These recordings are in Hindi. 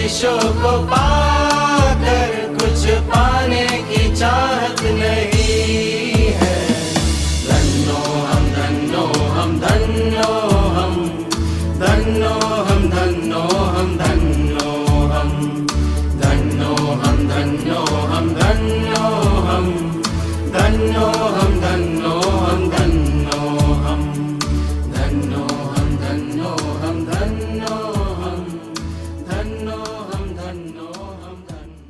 ख्वाहिशों को पाकर कुछ पाने की चाहत नहीं है। धन्नो हम, धन्नो हम, धन्नो हम, धन्नो हम, धन्नो हम, धन्नो हम, धन्नो हम, धन्नो हम, धन्नो हम, धन्नो हम, धन्नो हम, धन्नो हम, धन्नो हम, धन्नो हम, धन्नो हम, धन्नो हम, धन्नो हम, Dhanno.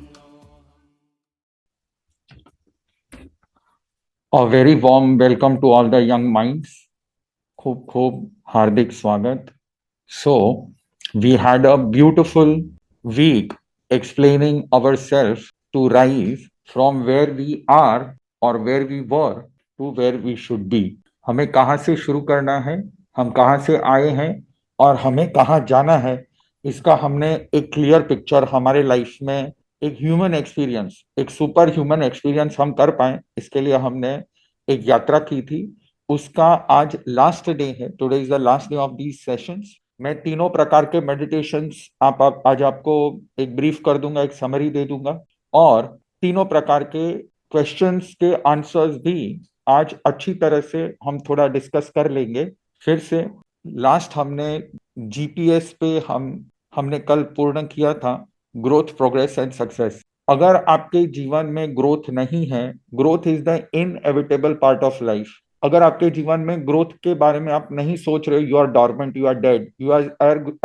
A very warm welcome to all the young minds. खूब खूब हार्दिक स्वागत. So, we had a beautiful week explaining ourselves to rise from where we are or where we were to where we should be. हमें कहाँ से शुरू करना है, हम कहाँ से आए हैं और हमें कहाँ जाना है, इसका हमने एक क्लियर पिक्चर हमारे लाइफ में एक ह्यूमन एक्सपीरियंस, एक सुपर ह्यूमन एक्सपीरियंस हम कर पाए, इसके लिए हमने एक यात्रा की थी. उसका आज लास्ट डे है. Today is the last day of these sessions. मैं तीनों प्रकार के मेडिटेशंस आज आपको एक ब्रीफ कर दूंगा, एक समरी दे दूंगा और तीनों प्रकार के क्वेश्चंस के आंसर्स भी आज अच्छी तरह से हम थोड़ा डिस्कस कर लेंगे. फिर से लास्ट हमने जीपीएस पे हमने कल पूर्ण किया था ग्रोथ, प्रोग्रेस एंड सक्सेस. अगर आपके जीवन में ग्रोथ नहीं है, growth is the inevitable part of life. अगर आपके जीवन में ग्रोथ के बारे में आप नहीं सोच रहे, you are dormant, you are dead, you are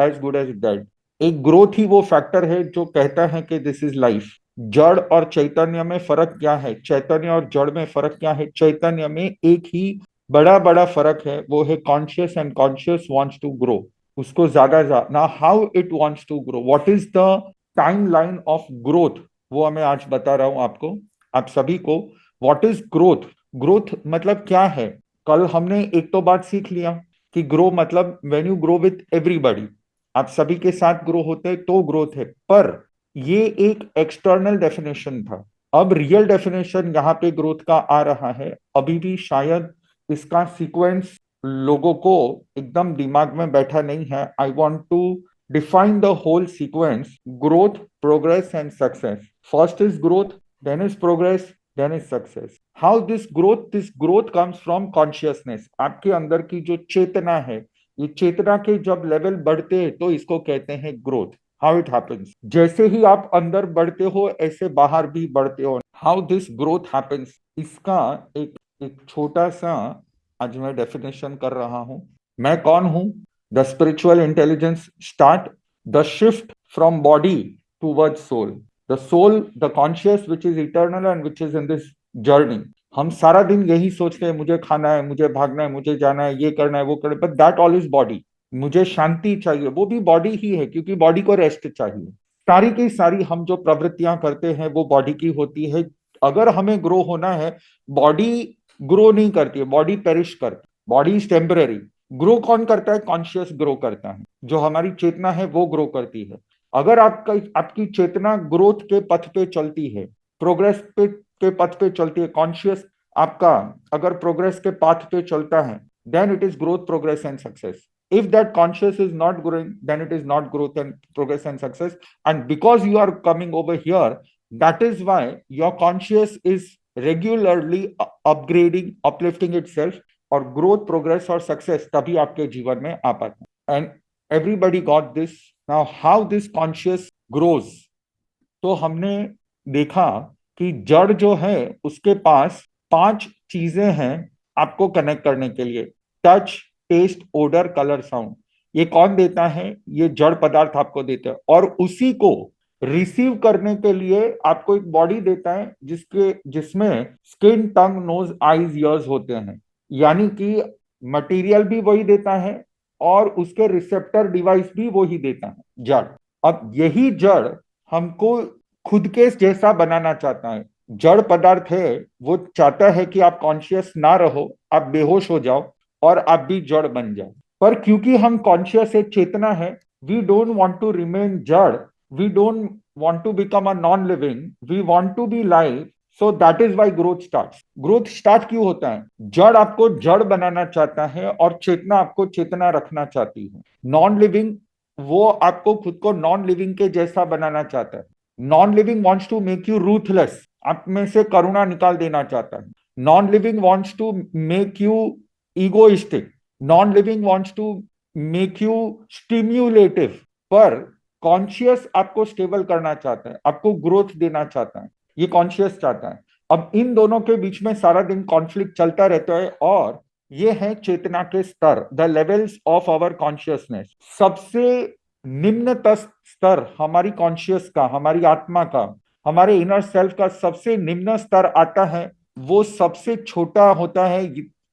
as good as dead. एक ग्रोथ ही वो फैक्टर है जो कहता है कि दिस इज लाइफ. जड़ और चैतन्य में फर्क क्या है, चैतन्य और जड़ में फर्क क्या है? चैतन्य में एक ही बड़ा बड़ा फर्क है, वो है conscious, and conscious wants to grow. उसको ज्यादा ना how it wants to grow, what is the timeline of growth, वो मैं आज बता रहा हूं आपको, आप सभी को. What is growth? ग्रोथ मतलब क्या है? कल हमने एक तो बात सीख लिया कि ग्रो मतलब when you grow with everybody, आप सभी के साथ ग्रो होते हैं तो ग्रोथ है. पर ये एक एक्सटर्नल डेफिनेशन था. अब रियल डेफिनेशन यहाँ पे ग्रोथ का आ रहा है. अभी भी शायद इसका सीक्वेंस लोगों को एकदम दिमाग में बैठा नहीं है. I want to define the whole sequence: growth, progress and success. First is growth, then is progress, then is success. How this growth comes from consciousness. आपके अंदर की जो चेतना है, ये चेतना के जब लेवल बढ़ते हैं तो इसको कहते हैं ग्रोथ. How it happens? जैसे ही आप अंदर बढ़ते हो ऐसे बाहर भी बढ़ते हो. How this growth happens? इसका एक छोटा सा आज मैं डेफिनेशन कर रहा हूं. मैं कौन हूं? The spiritual intelligence start the shift from body towards soul. The soul, the conscious, which is eternal and which is in this journey. हम सारा दिन यही सोचते हैं, मुझे खाना है, मुझे भागना है, मुझे जाना है, ये करना है, वो करना है, but that all is body. मुझे शांति चाहिए, वो भी बॉडी ही है क्योंकि बॉडी को रेस्ट चाहिए. सारी की सारी हम जो प्रवृत्तियां करते हैं वो बॉडी की होती है. अगर हमें ग्रो होना है, बॉडी ग्रो नहीं करती है, बॉडी पेरिश करती. Body is temporary. ग्रो कौन करता है? कॉन्शियस ग्रो करता है. जो हमारी चेतना है वो ग्रो करती है. अगर आपकी चेतना ग्रोथ के पथ पे चलती है, प्रोग्रेस के पथ पे चलती है, कॉन्शियस आपका अगर प्रोग्रेस के पाथ पे चलता है, then it is growth, progress and success. If that conscious is not growing, then it is not growth and progress and success. And because you are coming over here, that is why your conscious is regularly upgrading, uplifting itself. और ग्रोथ, प्रोग्रेस और सक्सेस तभी आपके जीवन में आ पाता है. And everybody got this. Now how this conscious grows? तो हमने देखा कि जड़ जो है उसके पास 5 चीजें हैं आपको कनेक्ट करने के लिए. Touch, taste, odour, colour, sound. ये कौन देता है? ये जड़ पदार्थ आपको देता है. और उसी को रिसीव करने के लिए आपको एक बॉडी देता है जिसमें स्किन, टंग, नोज, आईज, ईयर्स होते हैं. यानी कि मटेरियल भी वही देता है और उसके रिसेप्टर डिवाइस भी वही देता है, जड़. अब यही जड़ हमको खुद के जैसा बनाना चाहता है. जड़ पदार्थ है, वो चाहता है कि आप कॉन्शियस ना रहो, आप बेहोश हो जाओ और आप भी जड़ बन जाओ. पर क्योंकि हम कॉन्शियस है, चेतना है, we don't want to remain जड़, we don't want to become a non living, we want to be live. So that is why growth start. Growth start क्यों होता है? जड़ आपको जड़ बनाना चाहता है और चेतना आपको चेतना रखना चाहती है. नॉन लिविंग वो आपको खुद को नॉन लिविंग के जैसा बनाना चाहता है। Non living wants to make you ruthless, आप में से करुणा निकाल देना चाहता है। Non living wants to make you egoistic, non living wants to make you stimulative. पर कॉन्शियस आपको स्टेबल करना चाहता है, आपको ग्रोथ देना चाहता है, ये कॉन्शियस चाहता है। अब इन दोनों के बीच में सारा दिन कॉन्फ्लिक्ट चलता रहता है, और ये है चेतना के स्तर, the levels of our consciousness. सबसे निम्नतम स्तर हमारी कॉन्शियस का, हमारी आत्मा का, हमारे इनर सेल्फ का सबसे निम्न स्तर आता है, वो सबसे छोटा होता है।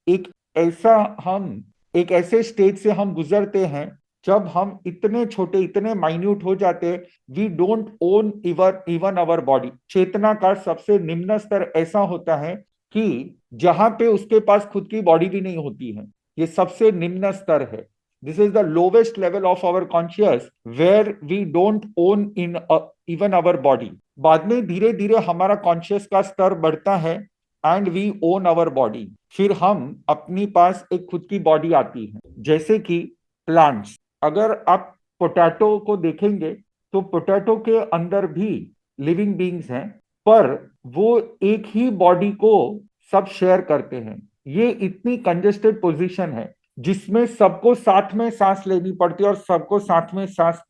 एक ऐसा हम एक ऐसे स्टेज से हम गुजरते हैं जब हम इतने छोटे, इतने माइन्यूट हो जाते हैं, we don't own even our body. चेतना का सबसे निम्न स्तर ऐसा होता है कि जहां पे उसके पास खुद की बॉडी भी नहीं होती है, ये सबसे निम्न स्तर है। This is the lowest level of our conscious, where we don't own in even our body. बाद में धीरे धीरे हमारा कॉन्शियस का स्तर बढ़ता है, and we own our body. फिर हम अपनी पास एक खुद की बॉडी आती है, जैसे कि प्लांट्स। अगर आप पोटैटो को देखेंगे तो पोटैटो के अंदर भी लिविंग बींग्स हैं, पर वो एक ही बॉडी को सब शेयर करते हैं। ये इतनी कंजेस्टेड पोजीशन है जिसमें सबको साथ में सांस लेनी पड़ती है और सबको साथ में सांस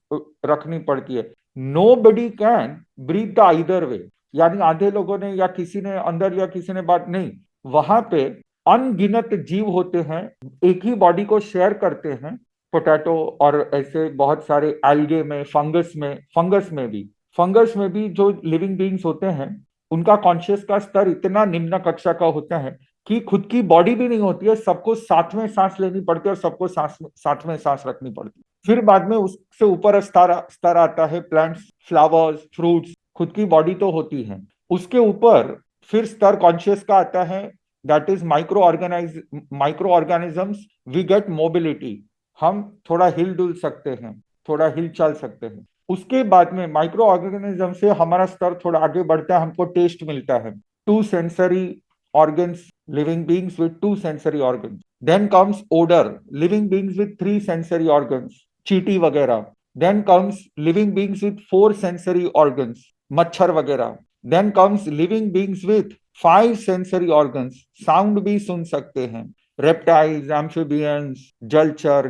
रखनी पड़ती है। Nobody can breathe the either way, यानी आधे लोगों ने या किसी ने अंदर या किसी ने बात नहीं, वहां पे अनगिनत जीव होते हैं, एक ही बॉडी को शेयर करते हैं। पोटैटो और ऐसे बहुत सारे एल्गे में, फंगस में भी जो लिविंग बीइंग्स होते हैं, उनका कॉन्शियस का स्तर इतना निम्न कक्षा का होता है कि खुद की बॉडी भी नहीं होती है, सबको साथ में सांस लेनी पड़ती है और सबको साथ में सांस रखनी पड़ती है। फिर बाद में उससे ऊपर स्तर स्तर आता है प्लांट्स, फ्लावर्स, फ्रूट्स, खुद की बॉडी तो होती है। उसके ऊपर फिर स्तर कॉन्शियस का आता है, that is microorganisms. We get mobility, हम थोड़ा हिल डुल सकते हैं, थोड़ा हिल चल सकते हैं। उसके बाद में माइक्रो ऑर्गेनिज्म से हमारा स्तर थोड़ा आगे बढ़ता है, हमको टेस्ट मिलता है, to sensory organs, living beings with two sensory organs. Then comes odor, living beings with three sensory organs, चींटी वगैरह। Then comes living beings with four sensory organs, मच्छर वगैरह। Then comes living beings with five sensory organs, sound भी सुन सकते हैं। रेप्टाइल्स, एम्फिबियंस, जलचर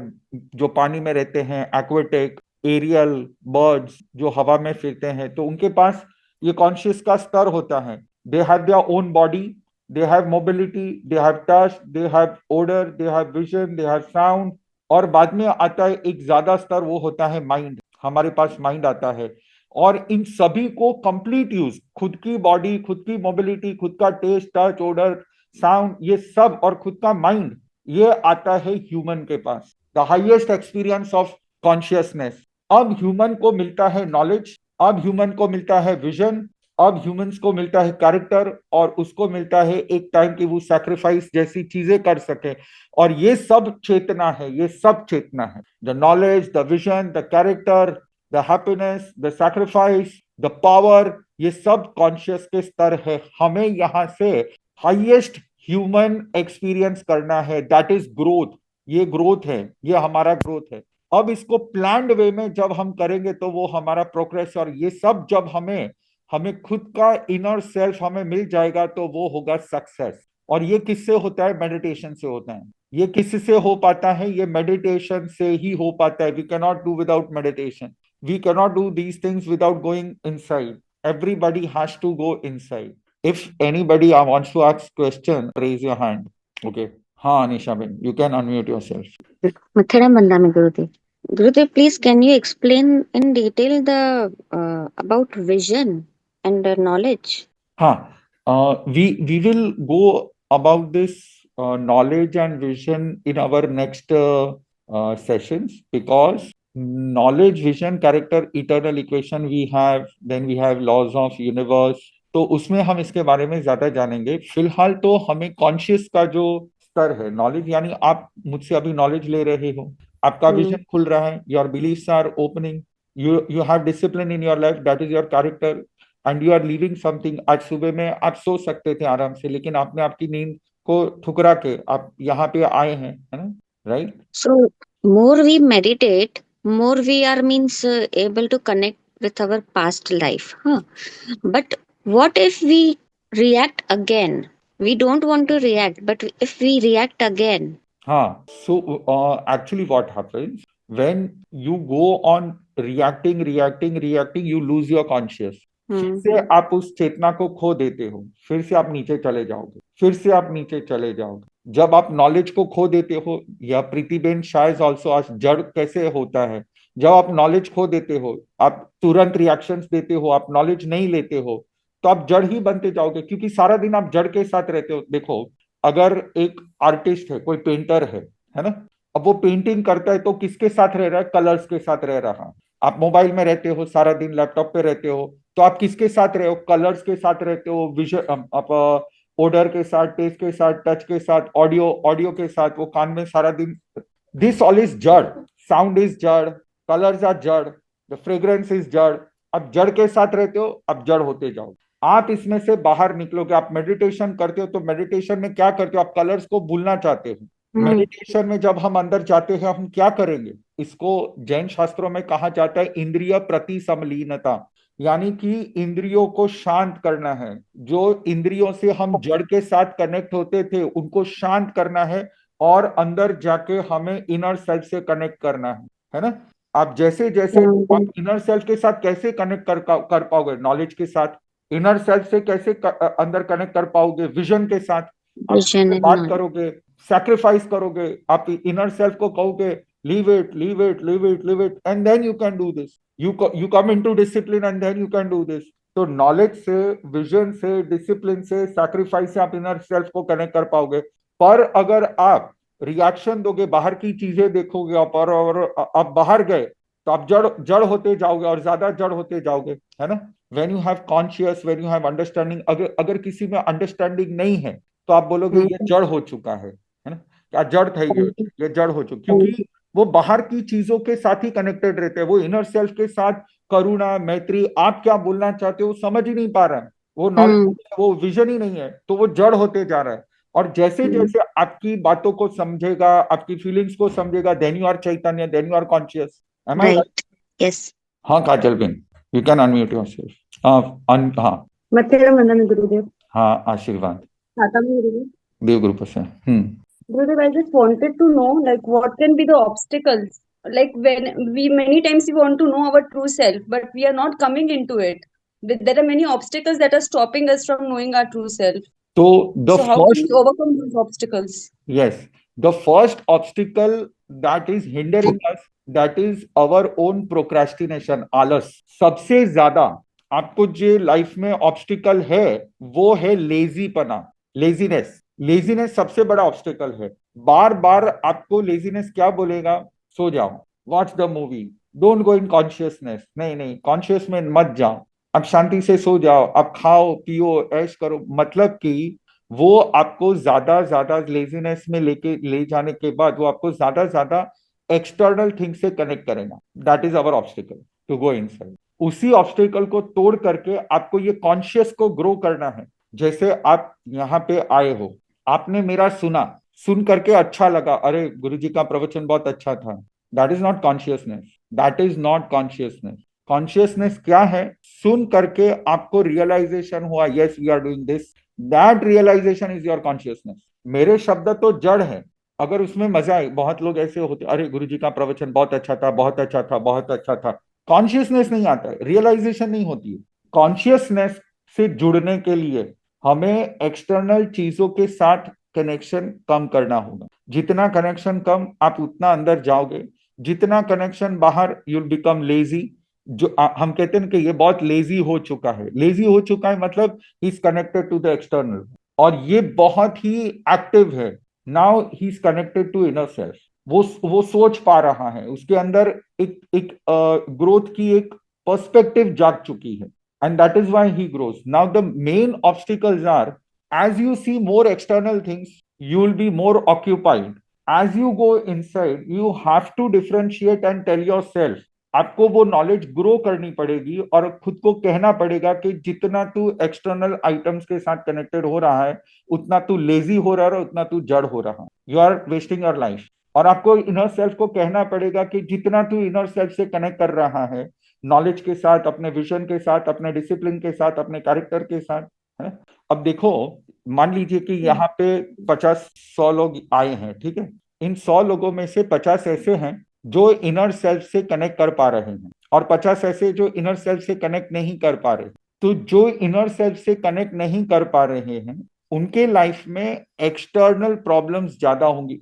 जो पानी में रहते हैं, एक्वेटिक, एरियल बर्ड्स जो हवा में फिरते हैं, तो उनके पास ये कॉन्शियस का स्तर होता है। They have their own body, they have mobility, they have touch, they have odor, they have vision, they have sound। और बाद में आता है एक ज्यादा स्तर, वो होता है माइंड, हमारे पास माइंड आता है। और इन सभी को कंप्लीट यूज, खुद की बॉडी, खुद की मोबिलिटी, खुद का टेस्ट, टच, ओडर, साउंड, ये सब, और खुद का माइंड, ये आता है ह्यूमन के पास, the highest experience of consciousness. अब ह्यूमन को मिलता है नॉलेज, अब ह्यूमन को मिलता है विजन, अब ह्यूमंस को मिलता है कैरेक्टर, और उसको मिलता है एक टाइम की वो सैक्रिफाइस जैसी चीजें कर सके। और ये सब चेतना है, ये सब चेतना है, the knowledge, the vision, the character, the happiness, the sacrifice, the power, ये सब कॉन्शियस के स्तर है। हमें यहाँ से हाईएस्ट ह्यूमन एक्सपीरियंस करना है, दैट इज ग्रोथ। ये ग्रोथ है, ये हमारा ग्रोथ है। अब इसको प्लान्ड वे में जब हम करेंगे तो वो हमारा प्रोग्रेस, और ये सब जब हमें खुद का इनर सेल्फ हमें मिल जाएगा तो वो होगा सक्सेस। और ये किससे होता है? मेडिटेशन से होता है। ये किससे हो पाता है? ये मेडिटेशन से ही हो पाता है। We can not do without meditation, we can not do these things without going inside. Everybody has to go inside. If anybody wants to ask question, raise your hand. Okay, हाँ Anisha ben, you can unmute yourself. Matharam Bandami Gurudev. Gurudev, please can you explain in detail the about vision and knowledge? हाँ, we will go about this knowledge and vision in our next sessions, because knowledge, vision, character, eternal equation we have, then we have laws of universe, तो उसमें हम इसके बारे में ज्यादा जानेंगे। फिलहाल तो हमें कॉन्शियस का जो स्तर है, नॉलेज, यानी आप मुझसे अभी नॉलेज ले रहे हो, आपका विजन खुल रहा है, your beliefs are opening, you have discipline in your life, that is your character, and you are living something. आज सुबह में आप सो सकते थे आराम से, लेकिन आपने आपकी नींद को ठुकरा के आप यहाँ पे आए हैं, है ना? Right? So more we meditate, more we are means able to connect with our past life, huh? But what if we react again? We don't want to react, but if we react again? हाँ, so actually what happens when you go on reacting, you lose your conscious. फिर Hmm. से आप उस चेतना को खो देते हो, फिर से आप नीचे चले जाओगे, फिर से आप नीचे चले जाओगे। जब आप नॉलेज को खो देते हो, या प्रीतिबेन शायद ऑल्सो आज जड़ कैसे होता है, जब आप नॉलेज खो देते हो, आप तुरंत रिएक्शंस देते हो, आप नॉलेज नहीं लेते हो, तो आप जड़ ही बनते जाओगे, क्योंकि सारा दिन आप जड़ के साथ रहते हो। देखो, अगर एक आर्टिस्ट है, कोई पेंटर है ना, अब वो पेंटिंग करता है तो किसके साथ रह रहा है? कलर्स के साथ रह रहा है। आप मोबाइल में रहते हो, सारा दिन लैपटॉप पे रहते हो, तो आप किसके साथ रहे हो? कलर्स के साथ रहते हो, विजन, आप ओडर के साथ, टेस्ट के साथ, टच के साथ, ऑडियो ऑडियो के साथ, वो कान में सारा दिन। दिस ऑल इज जड़। साउंड इज जड़, कलर्स आर जड़, द फ्रेग्रेंस इज जड़। अब जड़ के साथ रहते हो, अब जड़ होते जाओ। आप इसमें से बाहर निकलोगे। आप मेडिटेशन करते हो, तो मेडिटेशन में क्या करते हो? आप कलर्स को भूलना चाहते हो। Hmm. मेडिटेशन में जब हम अंदर जाते हैं, हम क्या करेंगे? इसको जैन शास्त्रों में कहा जाता है इंद्रिय प्रति समलीनता, यानी कि इंद्रियों को शांत करना है। जो इंद्रियों से हम जड़ के साथ कनेक्ट होते थे, उनको शांत करना है, और अंदर जाके हमें इनर सेल्फ से कनेक्ट करना है ना? आप जैसे जैसे Hmm. आप इनर सेल्फ के साथ कैसे कनेक्ट कर पाओगे? नॉलेज के साथ। इनर सेल्फ से कैसे अंदर कनेक्ट कर पाओगे? विजन के साथ। आप Vision and बात knowledge. करोगे, सैक्रिफाइस करोगे, आप इनर सेल्फ को कहोगे leave it, leave it, leave it, leave it, and then you can do this. You come into discipline and then you can do this. तो नॉलेज से, विजन से, डिसिप्लिन से, सैक्रिफाइस से आप इनर सेल्फ को कनेक्ट कर पाओगे। पर अगर आप रिएक्शन दोगे, बाहर की चीजें देखोगे, और आप बाहर गए, तो आप जड़ जड़ होते जाओगे, और ज्यादा जड़ होते जाओगे, है ना? When you have conscious, when you have understanding, अगर अगर किसी में अंडरस्टैंडिंग नहीं है, तो आप बोलोगे ये Hmm. जड़ हो चुका है ना? क्या जड़ था ये जड़ हो चुका, क्योंकि वो बाहर की चीजों के साथ ही कनेक्टेड रहते हैं। वो इनर सेल्फ के साथ करुणा, मैत्री, आप क्या बोलना चाहते हो, वो समझ ही नहीं पा रहा है। वो Hmm. नॉलेज, वो विजन ही नहीं है, तो वो जड़ होते जा रहा है। और जैसे Hmm. जैसे आपकी बातों को समझेगा, आपकी फीलिंग्स को समझेगा, देन यू आर चैतन्य, then you are conscious. Am I right? Right. Yes. हाँ Kajal ben, you can unmute yourself. हाँ। मथुरा मंदन गुरुदेव। हाँ, आशीर्वाद। खाता में गुरुदेव। देव ग्रुप से। Gurudev, I just wanted to know, like, what can be the obstacles? Like, when we many times we want to know our true self, but we are not coming into it. There are many obstacles that are stopping us from knowing our true self. So the So, how can first, we overcome those obstacles? yes, the first obstacle that is hindering us, that is our own procrastination, आलस। सबसे ज्यादा आपको जो लाइफ में ऑब्स्टिकल है, वो है लेजीपना, लेजीनेस। लेजीनेस सबसे बड़ा ऑब्स्टिकल है। बार बार आपको लेजीनेस क्या बोलेगा? सो जाओ, watch the movie, don't go in consciousness. नहीं नहीं, कॉन्शियस में मत जाओ, आप शांति से सो जाओ, आप खाओ पियो ऐश करो। मतलब कि वो आपको ज्यादा ज्यादा लेजीनेस में लेके ले जाने के बाद, वो आपको ज्यादा ज्यादा एक्सटर्नल थिंग से कनेक्ट करेगा। That is our obstacle to go inside. उसी ऑब्स्टिकल को तोड़ करके आपको ये कॉन्शियस को ग्रो करना है। जैसे आप यहाँ पे आए हो, आपने मेरा सुना, सुन करके अच्छा लगा, अरे गुरुजी का प्रवचन बहुत अच्छा था। That is not consciousness, that is not consciousness. Consciousness क्या है? सुन करके आपको रियलाइजेशन हुआ, yes we are doing this, that realization is your consciousness. मेरे शब्द तो जड़ है, अगर उसमें मजा आए। बहुत लोग ऐसे होते, अरे गुरुजी का प्रवचन बहुत अच्छा था, बहुत अच्छा था, बहुत अच्छा था। कॉन्शियसनेस नहीं आता है, रियलाइजेशन नहीं होती है। कॉन्शियसनेस से जुड़ने के लिए हमें एक्सटर्नल चीजों के साथ कनेक्शन कम करना होगा। जितना कनेक्शन कम, आप उतना अंदर जाओगे। जितना कनेक्शन बाहर, यू विल बिकम लेजी। जो हम कहते हैं कि ये बहुत लेजी हो चुका है, लेजी हो चुका है मतलब he is connected to the external, और ये बहुत ही एक्टिव है। Now he is connected to inner self. वो सोच पा रहा है, उसके अंदर एक ग्रोथ की एक पर्सपेक्टिव जाग चुकी है, and that is why he grows. Now the main obstacles are, as you see more external things, you will be more occupied. As you go inside, you have to differentiate and tell yourself, आपको वो नॉलेज ग्रो करनी पड़ेगी, और खुद को कहना पड़ेगा कि जितना तू एक्सटर्नल आइटम्स के साथ कनेक्टेड हो रहा है, उतना तू लेजी हो रहा है, उतना तू जड़ हो रहा है। You are wasting your life. और आपको इनर सेल्फ को कहना पड़ेगा कि जितना तू इनर सेल्फ से कनेक्ट कर रहा है, नॉलेज के साथ, अपने विजन के साथ, अपने डिसिप्लिन के साथ, अपने कैरेक्टर के साथ, है। अब देखो, मान लीजिए कि यहाँ पे 50-100 लोग आए हैं, ठीक है। इन 100 लोगों में से 50 ऐसे हैं जो इनर सेल्फ से कनेक्ट कर पा रहे हैं, और 50 ऐसे जो इनर सेल्फ से कनेक्ट नहीं कर पा रहे। तो जो इनर सेल्फ से कनेक्ट नहीं कर पा रहे हैं, उनके लाइफ में एक्सटर्नल प्रॉब्लम्स ज्यादा होंगी।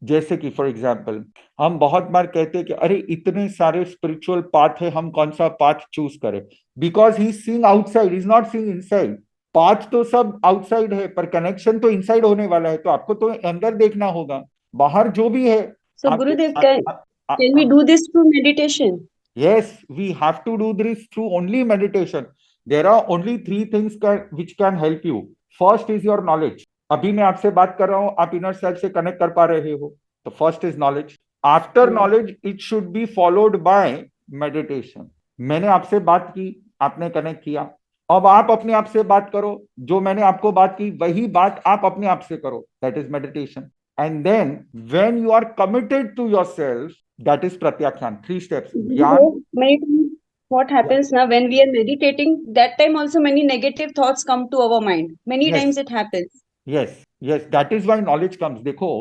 जैसे कि फॉर एग्जांपल, हम बहुत बार कहते हैं कि अरे इतने सारे स्पिरिचुअल पाथ है, हम कौन सा पाथ चूज करें, because he seeing outside, is not seeing inside. Path तो सब आउटसाइड है, पर कनेक्शन तो इनसाइड होने वाला है, तो आपको तो अंदर देखना होगा, बाहर जो भी है So आपके Gurudev, uh, can uh, uh, can we do this through meditation? Yes, we have to do this through only meditation. There are only three things which can help you. First is your knowledge. अभी मैं आपसे बात कर रहा हूं, आप इनर सेल्फ से कनेक्ट कर पा रहे हो, तो first is knowledge. After knowledge it should be followed by meditation. मैंने आपसे बात की, आपने कनेक्ट किया, अब आप अपने आप से बात करो, जो मैंने आपको बात की वही बात आप अपने आप से करो, that is meditation. And then when you are committed to yourself, that is pratyakyan, 3 steps. Dhyan. Gurudev, many times what happens now when we are meditating, that time also many negative thoughts come to our mind. Many Yes, times it happens. yes, yes, that is why knowledge comes. देखो,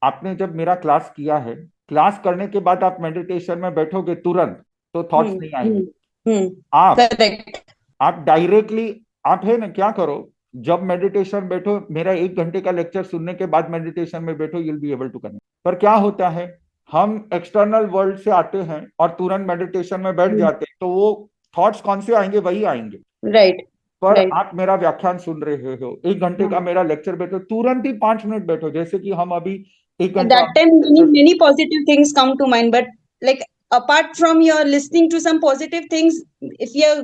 आपने जब मेरा क्लास किया है, क्लास करने के बाद आप मेडिटेशन में बैठोगे तुरंत, तो थॉट्स Hmm. नहीं आएंगे। Hmm. आप Correct. आप डायरेक्टली, आप है ना, क्या करो, जब मेडिटेशन बैठो, मेरा 1 घंटे का लेक्चर सुनने के बाद मेडिटेशन में बैठो, you will be able to connect. पर क्या होता है, हम एक्सटर्नल वर्ल्ड से आते हैं और तुरंत मेडिटेशन में बैठ जाते हैं, तो वो थॉट्स कौन से आएंगे, वही आएंगे। Right. पर Right. आप मेरा व्याख्यान सुन रहे हो, 1 घंटे का मेरा लेक्चर, बैठो तुरंत ही 5 मिनट बैठो, जैसे कि हम अभी 1 घंटा। At that time, many positive things come to mind. But like apart from your listening to some positive things, if you are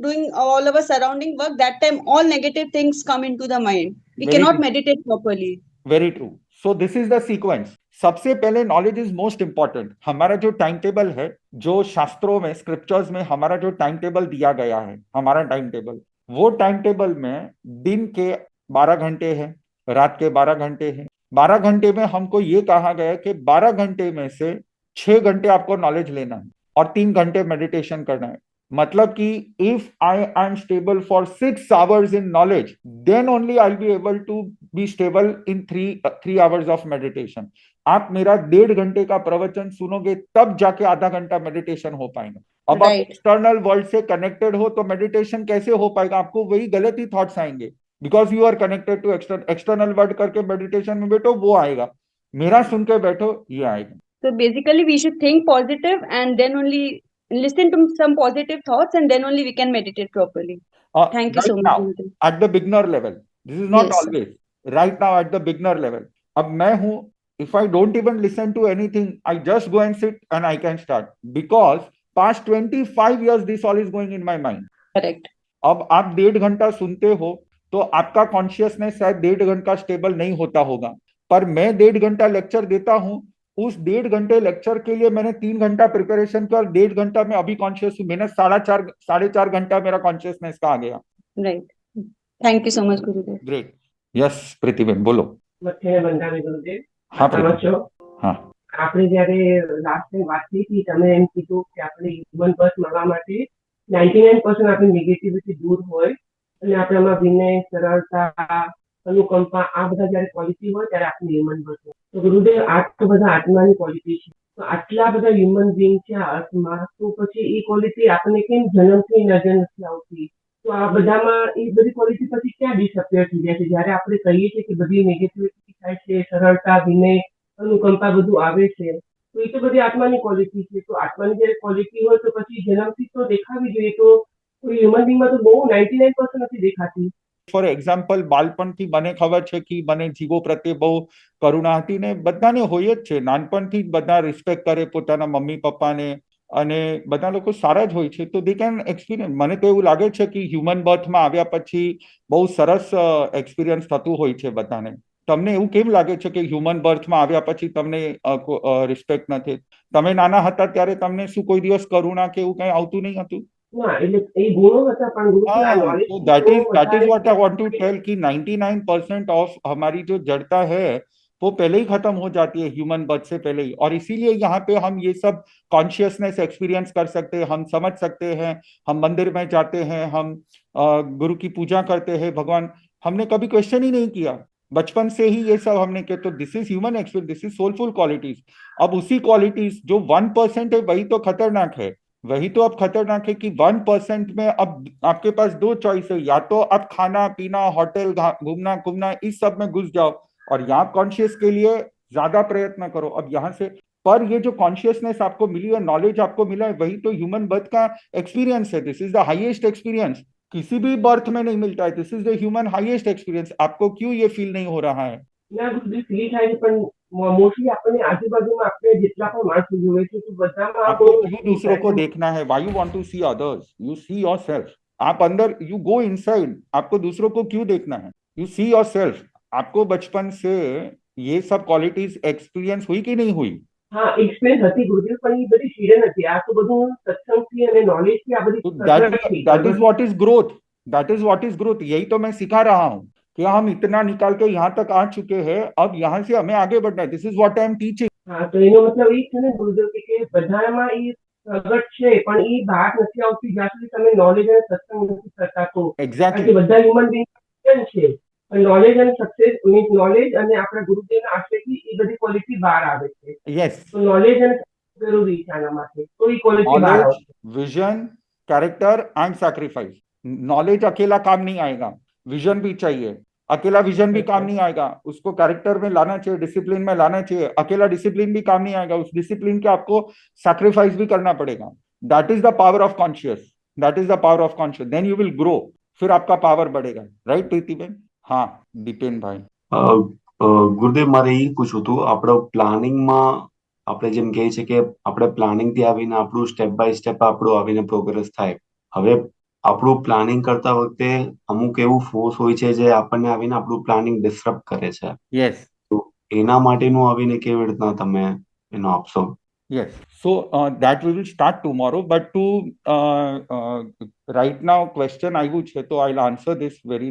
doing all of our surrounding work, that time all negative things come into the mind. We very cannot meditate properly. Very true. So this is the sequence. सबसे पहले नॉलेज इज मोस्ट इंपॉर्टेंट। हमारा जो टाइम टेबल है, जो शास्त्रों में, स्क्रिप्चर्स में हमारा जो टाइम टेबल दिया गया है, हमारा टाइम टेबल, वो टाइम टेबल में दिन के 12 घंटे हैं, रात के 12 घंटे हैं। 12 घंटे में हमको ये कहा गया है कि 12 घंटे में से 6 घंटे आपको नॉलेज लेना है और 3 घंटे मेडिटेशन करना है। मतलब कि if I am stable for 6 hours in knowledge, then only I be able to be stable in 3 hours of meditation. आप मेरा 1.5 घंटे का प्रवचन सुनोगे, तब जाके आधा घंटा मेडिटेशन हो पाएगा। अब आप Right. एक्सटर्नल वर्ल्ड से कनेक्टेड हो, तो मेडिटेशन कैसे हो पाएगा, आपको वही गलत ही थॉट्स आएंगे, because you are connected to external world. करके मेडिटेशन में बैठो, वो आएगा। मेरा सुन के बैठो, ये आएगा। So basically, we should think positive and then only listen to some positive thoughts and then only we can meditate properly. Thank you Right so much, now, Gurudev. at the beginner level, this is not Yes, sir. always. Right now, at the beginner level, अब मैं हूं, if I don't even listen to anything, I just go and sit and I can start, because past 25 years this all is going in my mind. Correct. अब आप 1.5 घंटा सुनते हो, तो आपका कॉन्शियसनेस शायद 1.5 घंटा स्टेबल नहीं होता होगा, पर मैं 1.5 घंटा लेक्चर देता हूं। उस 1.5 घंटे लेक्चर के लिए मैंने 3 घंटा प्रिपरेशन किया, और 1.5 घंटा में अभी कॉन्शियस हूं। मैंने 4.5 घंटा मेरा कॉन्शियसनेस का आ गया। Right. Thank you so much, Gurudev. Great. Yes Pritiben, બોલો। મથે બંધાવી ગુરુદેવ હા આમાં છો હા આપણે જ્યારે લાસ્ટ ટાઈમ વાત થઈ હતી તમે એમ કીધું કે આપણે હ્યુમન બર્થ મળવા માટે 99% આપણી નેગેટિવિટી દૂર હોય અને આપણામાં વિનય સરળતા અનુકંપા આ બધા જ્યારે ક્વોલિટી હોય ત્યારે આપણે હ્યુમન બર્થ હોય તો ગુરુદેવ આ તો બધા આત્માની ક્વોલિટી છે તો આટલા બધા હ્યુમન બીંગ છે આ અર્થમાં તો પછી એ ક્વોલિટી આપણને કેમ જન્મથી નજર નથી આવતી તો આ બધામાં એ બધી ક્વોલિટી પછી ક્યાં ડિસઅપિયર થઈ જાય છે જ્યારે આપણે કહીએ છીએ કે બધી નેગેટિવિટી થાય છે સરળતા વિનય અનુકંપા બધું આવે છે તો એ તો બધી આત્માની ક્વોલિટી છે તો આત્માની જ્યારે ક્વોલિટી હોય તો પછી જન્મથી તો દેખાવી જોઈએ તો કોઈ હ્યુમન બીંગમાં તો બહુ 99% નથી દેખાતી. ફોર એક્ઝામ્પલ, બાળપણથી મને ખબર છે કે મને જીવો પ્રત્યે બહુ કરુણા હતી, ને બધાને હોય જ છે, નાનપણથી જ બધા રિસ્પેક્ટ કરે પોતાના મમ્મી પપ્પાને, અને બધા લોકો સારા જ હોય છે, તો દે કેન એક્સપિરિયન્સ. મને તો એવું લાગે છે કે હ્યુમન બર્થમાં આવ્યા પછી બહુ સરસ એક્સપિરિયન્સ થતું હોય છે બધાને. તમને એવું કેમ લાગે છે કે હ્યુમન બર્થમાં આવ્યા પછી તમને રિસ્પેક્ટ નથી? તમે નાના હતા ત્યારે તમને શું કોઈ દિવસ કરુણા કે એવું કઈ આવતું નહીં હતું? ના એટલે એ ગુણો હતા પણ ગુરુકુળ આ knowledge So that is what I want to tell कि 99% ऑफ हमारी जो जड़ता है वो पहले ही खत्म हो जाती है ह्यूमन बर्थ से पहले ही। और इसीलिए यहाँ पे हम ये सब कॉन्शियसनेस एक्सपीरियंस कर सकते हैं, हम समझ सकते हैं, हम मंदिर में जाते हैं, हम गुरु की पूजा करते हैं, भगवान, हमने कभी क्वेश्चन ही नहीं किया, बचपन से ही ये सब हमने किया। तो this is human experience, this is soulful qualities. अब उसी क्वालिटीज जो 1% है वही तो खतरनाक है, वही तो अब खतरनाक है कि 1% में अब आपके पास दो चॉइस है, या तो आप खाना पीना होटल घूमना घूमना इस सब में घुस जाओ और यहाँ कॉन्शियस के लिए ज्यादा प्रयत्न करो। अब यहाँ से पर ये जो कॉन्शियसनेस आपको मिली है, नॉलेज आपको मिला है, वही तो ह्यूमन बर्थ का एक्सपीरियंस है। This is the highest experience, किसी भी बर्थ में नहीं मिलता है। This is the human highest experience. आपको क्यों ये फील नहीं हो रहा है? ના બધી ફીલ થાય છે પણ મોસ્ટલી આપણને આજુબાજુમાં આપણે જેટલા પણ માણસો જોવે છે તો બધામાં આ आपको બહુ क्यों दूसरों को देखना है? Why you want to see others? You see yourself. आप अंदर, यू गो इनसाइड, आपको दूसरों को क्यों देखना है? You see yourself. आपको बचपन से ये सब क्वालिटीज एक्सपीरियंस हुई कि नहीं हुई? હા એક્સપિરિયન્સ હતી ગુરુજી પણ એ બધી ફીલ નથી આ તો બધું સત્સંગથી અને નોલેજથી આ બધી तो પ્રગટ થઈ that is what is growth, that is what is growth. यही तो मैं सिखा रहा हूँ कि हम इतना निकाल के यहाँ तक आ चुके हैं, अब यहाँ से हमें आगे बढ़ना है। This is what I am teaching. હા તો એનો મતલબ એ છે ને ગુરુદેવ કે બધામાં એ પ્રગટ છે પણ એ બહાર નથી આવતી જ્યાં સુધી તમે નોલેજ અને સત્સંગ નથી કરતા તો કારણ एग्जैक्टली। કે બધા હ્યુમન બીંગ છે પણ નોલેજ અને સક્સેસ મીન્સ નોલેજ અને આપણા ગુરુદેવના આશ્રયથી એ બધી ક્વોલિટી બહાર આવે છે यस। તો નોલેજ અને જરૂરી છે આના માટે તો એ ક્વોલિટી બહાર नॉलेज, આવશે vision, character and sacrifice. Knowledge अकेला काम नहीं आएगा, विजन भी चाहिए। अकेला विजन भी काम नहीं आएगा, उसको कैरेक्टर में लाना चाहिए, डिसिप्लिन में लाना चाहिए। अकेला डिसिप्लिन भी काम नहीं आएगा, उस डिसिप्लिन के आपको सैक्रिफाइस भी करना पड़ेगा। That is the power of conscious, that is the power of conscious. Then you will grow, फिर आपका पावर बढ़ेगा। राइट प्रीति बेन? हाँ दीपेन भाई। ગુરુદેવ મારે એ પૂછવું હતું આપણો પ્લાનિંગમાં આપણે જેમ કહે છે કે આપણે પ્લાનિંગ થી આવીને આપણું સ્ટેપ બાય સ્ટેપ આપણું આવીને પ્રોગ્રેસ થાય. હવે આપણું પ્લાનિંગ કરતા વખતે અમુક એવું ફોર્સ હોય છે જે આપણને આવીને આપણું પ્લાનિંગ ડિસ્ટર્બ કરે છે. यस। તો એના માટેનું આવીને કેવી રીતના તમે એનો આપશો? Yes, so that we will start tomorrow, but to right now question I would say, तो I'll answer this very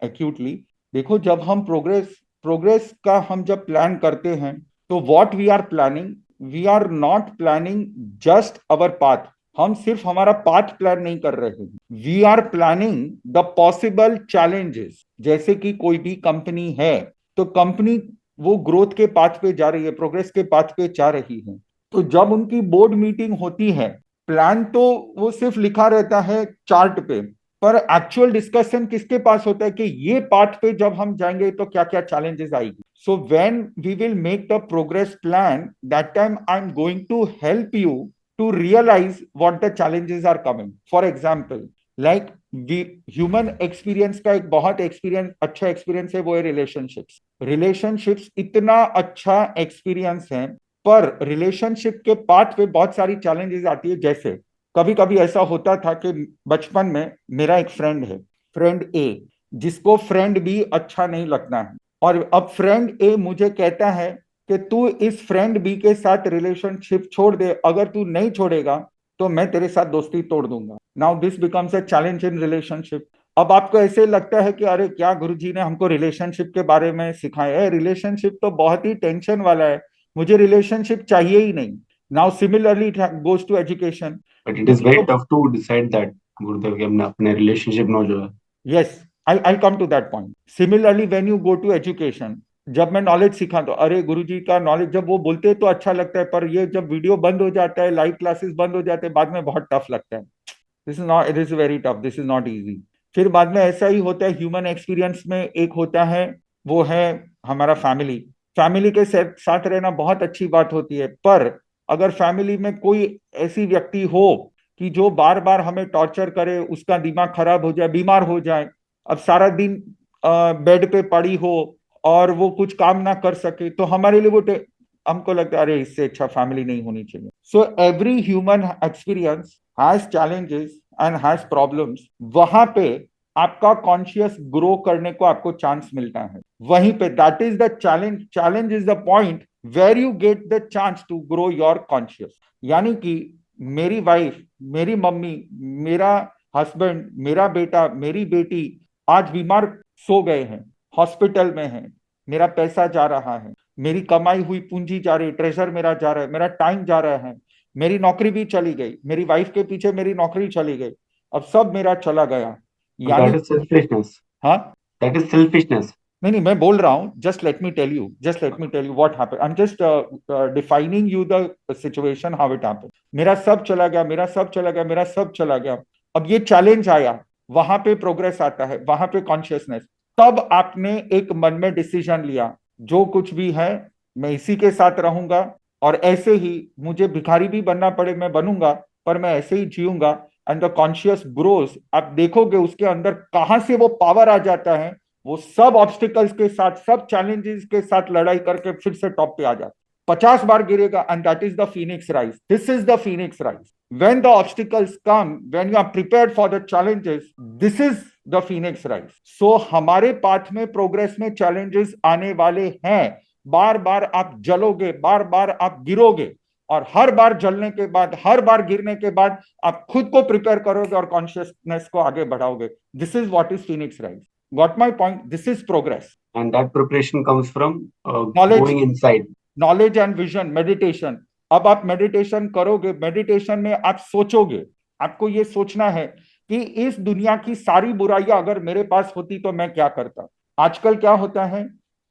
acutely. देखो, जब हम प्रोग्रेस का हम जब प्लान करते हैं तो what we are planning, we are not planning just our path। हम सिर्फ हमारा पाथ प्लान नहीं कर रहे हैं, we are planning the possible challenges. जैसे कि कोई भी कंपनी है तो कंपनी वो ग्रोथ के पाथ पे जा रही है, प्रोग्रेस के पाथ पे जा रही है। तो जब उनकी बोर्ड मीटिंग होती है, प्लान तो वो सिर्फ लिखा रहता है चार्ट पे, पर एक्चुअल डिस्कशन किसके पास होता है कि ये पार्ट पे जब हम जाएंगे तो क्या क्या चैलेंजेस आएगी। So when we will make the progress plan, that time I am going to help you to realize what the challenges are coming. For example, like human experience का एक बहुत अच्छा एक्सपीरियंस है, वो है रिलेशनशिप्स। रिलेशनशिप्स इतना अच्छा एक्सपीरियंस है, पर रिलेशनशिप के पाथ पे बहुत सारी चैलेंजेस आती है। जैसे कभी कभी ऐसा होता था कि बचपन में मेरा एक फ्रेंड है, फ्रेंड ए, जिसको फ्रेंड बी अच्छा नहीं लगता है, और अब फ्रेंड ए मुझे कहता है कि तू इस फ्रेंड बी के साथ रिलेशनशिप छोड़ दे, अगर तू नहीं छोड़ेगा तो मैं तेरे साथ दोस्ती तोड़ दूंगा। Now this becomes a challenge in relationship. अब आपको ऐसे लगता है कि अरे क्या गुरुजी ने हमको रिलेशनशिप के बारे में सिखाया है, रिलेशनशिप तो बहुत ही टेंशन वाला है, मुझे रिलेशनशिप चाहिए ही नहीं। Now similarly it goes to education. But it is very tough to decide that ગુરુદેવ કે અમને આપણે રિલેશનશિપ નો જોઈએ. Yes, I'll come to that point. Similarly, when you go to education, जब मैं नॉलेज सिखा तो अरे गुरुजी का नॉलेज जब वो बोलते हैं तो अच्छा लगता है, पर ये जब वीडियो बंद हो जाता है, लाइव क्लासेस बंद हो जाते हैं, बाद में बहुत टफ लगता है। This is not, it is very tough, this is not easy. फिर बाद में ऐसा ही होता है, ह्यूमन एक्सपीरियंस में एक होता है, वो है हमारा फैमिली। फैमिली के साथ रहना बहुत अच्छी बात होती है, पर अगर फैमिली में कोई ऐसी व्यक्ति हो कि जो बार बार हमें टॉर्चर करे, उसका दिमाग खराब हो जाए, बीमार हो जाए, अब सारा दिन बेड पे पड़ी हो और वो कुछ काम ना कर सके, तो हमारे लिए वो हमको लगता है अरे इससे अच्छा फैमिली नहीं होनी चाहिए। So every human experience has challenges and has problems. वहां पे आपका कॉन्शियस ग्रो करने को आपको चांस मिलता है, वहीं पे that is the challenge is the point where you get the chance to grow your conscious. यानी कि मेरी वाइफ, मेरी मम्मी, मेरा हस्बैंड, मेरा बेटा, मेरी बेटी आज बीमार सो गए हैं, हॉस्पिटल में हैं, मेरा पैसा जा रहा है, मेरी कमाई हुई पूंजी जा रही है, ट्रेजर मेरा जा रहा है, मेरा टाइम जा रहा है, मेरी नौकरी भी चली गई, मेरी वाइफ के पीछे मेरी नौकरी चली गई, अब सब मेरा चला गया। यानी दैट इज सेल्फिशनेस। हाँ, दैट इज सेल्फिशनेस। नहीं मैं बोल रहा हूं, just let me tell you what happened, I am just defining you the situation how it happened. मेरा सब चला गया, मेरा सब चला गया, मेरा सब चला गया। अब ये चैलेंज आया, वहां पे प्रोग्रेस आता है, वहां पे कॉन्शियसनेस। तब आपने एक मन में डिसीजन लिया, जो कुछ भी है मैं इसी के साथ रहूंगा, और ऐसे ही मुझे भिखारी भी बनना पड़े मैं बनूंगा, पर मैं ऐसे ही जीऊंगा। एंड द कॉन्शियस ग्रोस, आप देखोगे उसके अंदर कहां से वो पावर आ जाता है। वो सब ऑब्स्टिकल्स के साथ, सब चैलेंजेस के साथ लड़ाई करके फिर से टॉप पे आ जाता, 50 बार गिरेगा, and that is the phoenix rise. This is the phoenix rise. when the obstacles come, when you are prepared for the challenges, this is the phoenix rise. So हमारे पाथ में, प्रोग्रेस में चैलेंजेस आने वाले हैं। बार बार आप जलोगे, बार बार आप गिरोगे, और हर बार जलने के बाद, हर बार गिरने के बाद आप खुद को प्रिपेयर करोगे और कॉन्शियसनेस को आगे बढ़ाओगे। This is what is phoenix rise. Got my point? This is progress. And that preparation comes from knowledge, going inside. Knowledge and vision, meditation. अब आप मेडिटेशन करोगे, मेडिटेशन में आप सोचोगे, आपको ये सोचना है कि इस दुनिया की सारी बुराइयां अगर मेरे पास होती तो मैं क्या करता। आजकल क्या होता है,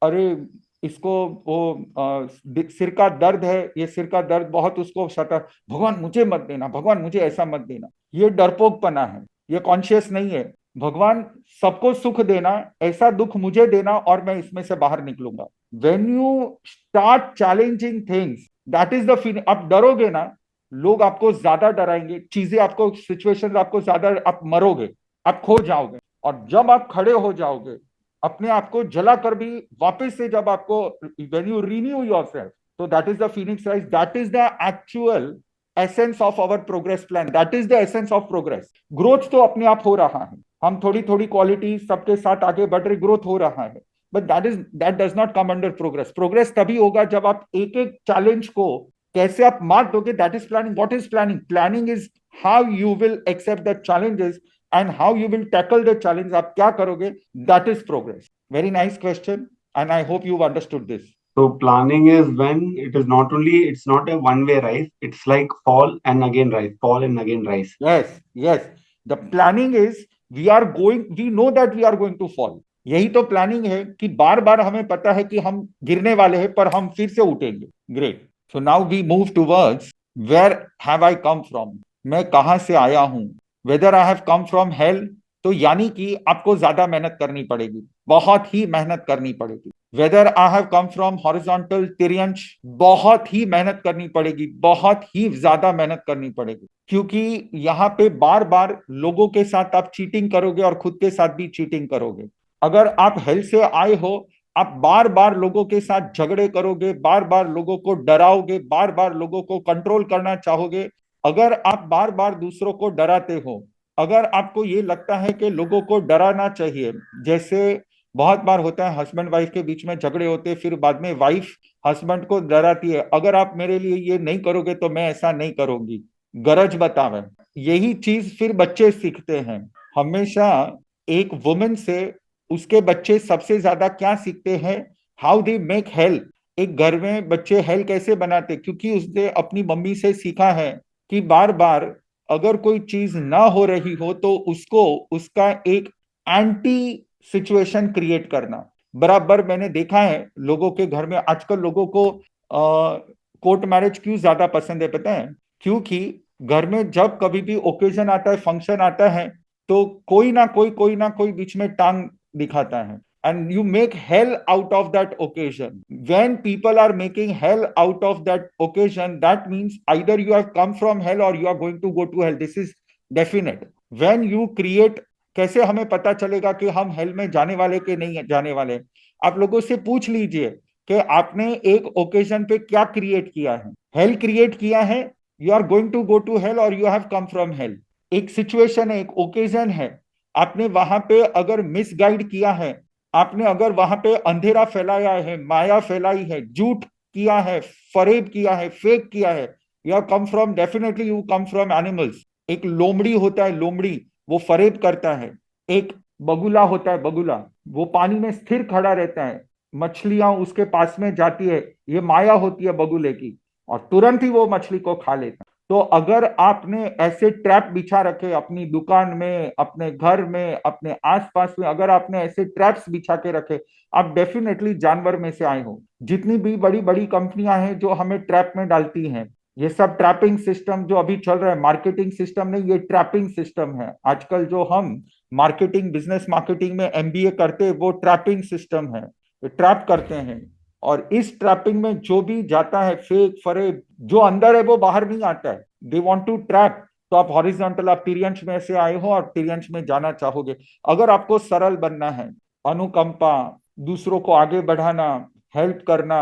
अरे इसको वो सिर का दर्द है, ये सिर का दर्द बहुत उसको सता, भगवान मुझे मत देना, भगवान मुझे ऐसा मत देना। ये डरपोकपना है, ये कॉन्शियस नहीं है। भगवान सबको सुख देना, ऐसा दुख मुझे देना और मैं इसमें से बाहर निकलूंगा। When you start challenging things, that is the feeling. आप डरोगे ना, लोग आपको ज्यादा डराएंगे, चीजें आपको, सिचुएशन आपको ज्यादा, आप मरोगे, आप खो जाओगे। और जब आप खड़े हो जाओगे, अपने आप को जला कर भी वापस से जब आपको, व्हेन यू रिन्यू योरसेल्फ, तो that is the phoenix rise. That is the actual essence of our progress plan. That is the essence of progress. Growth तो अपने आप हो रहा है, हम थोड़ी थोड़ी क्वालिटी सबके साथ आगे बढ़ रही, ग्रोथ हो रहा है, but that does not come under progress. Progress तभी होगा जब आप एक एक चैलेंज को कैसे आप मात दोगे। That is planning. What is planning? Planning is how you will accept the challenges and how you will tackle the challenge. आप क्या करोगे, that is progress. Very nice question, and I hope you understood this. So planning is when it is not only, it's not a one way rise, it's like fall and again rise, fall and again rise. Yes, the planning is we know that we are going to fall. यही तो प्लानिंग है कि बार बार हमें पता है कि हम गिरने वाले हैं, पर हम फिर से उठेंगे। Great. So now we move towards where have I come from. मैं कहां से आया हूं। Whether I have come from hell, तो यानी कि आपको ज्यादा मेहनत करनी पड़ेगी, बहुत ही मेहनत करनी पड़ेगी। Whether I have come from horizontal तिर्यंश, बहुत ही मेहनत करनी पड़ेगी, बहुत ही ज्यादा मेहनत करनी पड़ेगी, क्योंकि यहाँ पे बार बार लोगों के साथ आप चीटिंग करोगे और खुद के साथ भी चीटिंग करोगे। अगर आप हेल से आए हो, आप बार बार लोगों के साथ झगड़े करोगे, बार बार लोगों को डराओगे, बार बार लोगों को कंट्रोल करना चाहोगे। अगर आप बार बार दूसरों को डराते हो, अगर आपको ये लगता है कि लोगों को डराना चाहिए, जैसे बहुत बार होता है हस्बैंड वाइफ के बीच में झगड़े होते, फिर बाद में वाइफ हस्बैंड को डराती है, अगर आप मेरे लिए ये नहीं करोगे तो मैं ऐसा नहीं करूंगी, गरज बतावे। यही चीज फिर बच्चे सीखते हैं। हमेशा एक वुमेन से उसके बच्चे सबसे ज्यादा क्या सीखते हैं, हाउ दे मेक हेल्प। एक घर में बच्चे हेल कैसे बनाते, क्योंकि उसने अपनी मम्मी से सीखा है कि बार बार अगर कोई चीज ना हो रही हो तो उसको, उसका एक एंटी सिचुएशन क्रिएट करना। बराबर मैंने देखा है लोगों के घर में, आजकल लोगों को कोर्ट मैरिज क्यों ज्यादा पसंद है पता है? क्योंकि घर में जब कभी भी ओकेजन आता है, फंक्शन आता है, तो कोई ना कोई बीच में टांग दिखाता है, and you make hell out of that occasion. When people are making hell out of that occasion, that means either you have come from hell or you are going to go to hell. This is definite. When you create, कैसे हमें पता चलेगा कि हम हेल में जाने वाले के नहीं जाने वाले? आप लोगों से पूछ लीजिए कि आपने एक ओकेजन पे क्या क्रिएट किया है। हेल क्रिएट किया है, you are going to go to hell और you have come from hell. एक सिचुएशन है, एक ओकेजन है, आपने वहां पे अगर मिसगाइड किया है, आपने अगर वहां पे अंधेरा फैलाया है, माया फैलाई है, झूठ किया है, फरेब किया है, फेक किया है, you come from, definitely you come from animals. एक लोमड़ी होता है, लोमड़ी, वो फरेब करता है। एक बगुला होता है, बगुला, वो पानी में स्थिर खड़ा रहता है, मछलियां उसके पास में जाती है, ये माया होती है बगुले की, और तुरंत ही वो मछली को खा लेता है। तो अगर आपने ऐसे ट्रैप बिछा रखे अपनी दुकान में, अपने घर में, अपने आसपास में, अगर आपने ऐसे ट्रैप्स बिछा के रखे, आप डेफिनेटली जानवर में से आए हो। जितनी भी बड़ी बड़ी कंपनियां हैं जो हमें ट्रैप में डालती हैं, ये सब ट्रैपिंग सिस्टम जो अभी चल रहा है, मार्केटिंग सिस्टम नहीं, ये ट्रैपिंग सिस्टम है। आजकल जो हम मार्केटिंग, बिजनेस मार्केटिंग में एमबीए करते हैं, वो ट्रैपिंग सिस्टम है, ट्रैप करते हैं। और इस ट्रैपिंग में जो भी जाता है, फेक फरेब जो अंदर है वो बाहर नहीं आता है। They want to trap. तो आप हॉरिजॉन्टल, आप तिर्यंच में से आए हो और तिर्यंच में जाना चाहोगे। अगर आपको सरल बनना है, अनुकंपा, दूसरों को आगे बढ़ाना, हेल्प करना,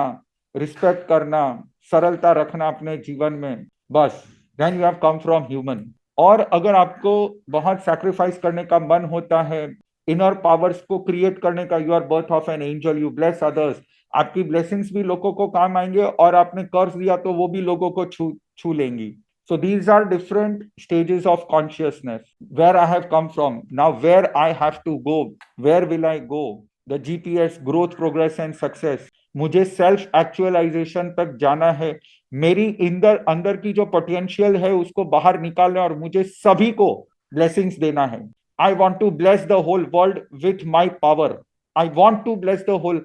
रिस्पेक्ट करना, सरलता रखना अपने जीवन में, बस then you have come from human. और अगर आपको बहुत सैक्रिफाइस करने का मन होता है, इनर पावर्स को क्रिएट करने का, you are birth of an angel, you bless others, आपकी ब्लेसिंग्स भी लोगों को काम आएंगे, और आपने कर्ज दिया तो वो भी लोगों को छू छू लेंगी। So these are different stages of consciousness. Where I have come from, now where I have to go, where will I go? The GPS, growth, progress and success. मुझे सेल्फ एक्चुअलाइजेशन तक जाना है। मेरी अंदर अंदर की जो पोटेंशियल है उसको बाहर निकालना, और मुझे सभी को ब्लेसिंग्स देना है। I want to bless the whole world with my power. I want to bless the whole.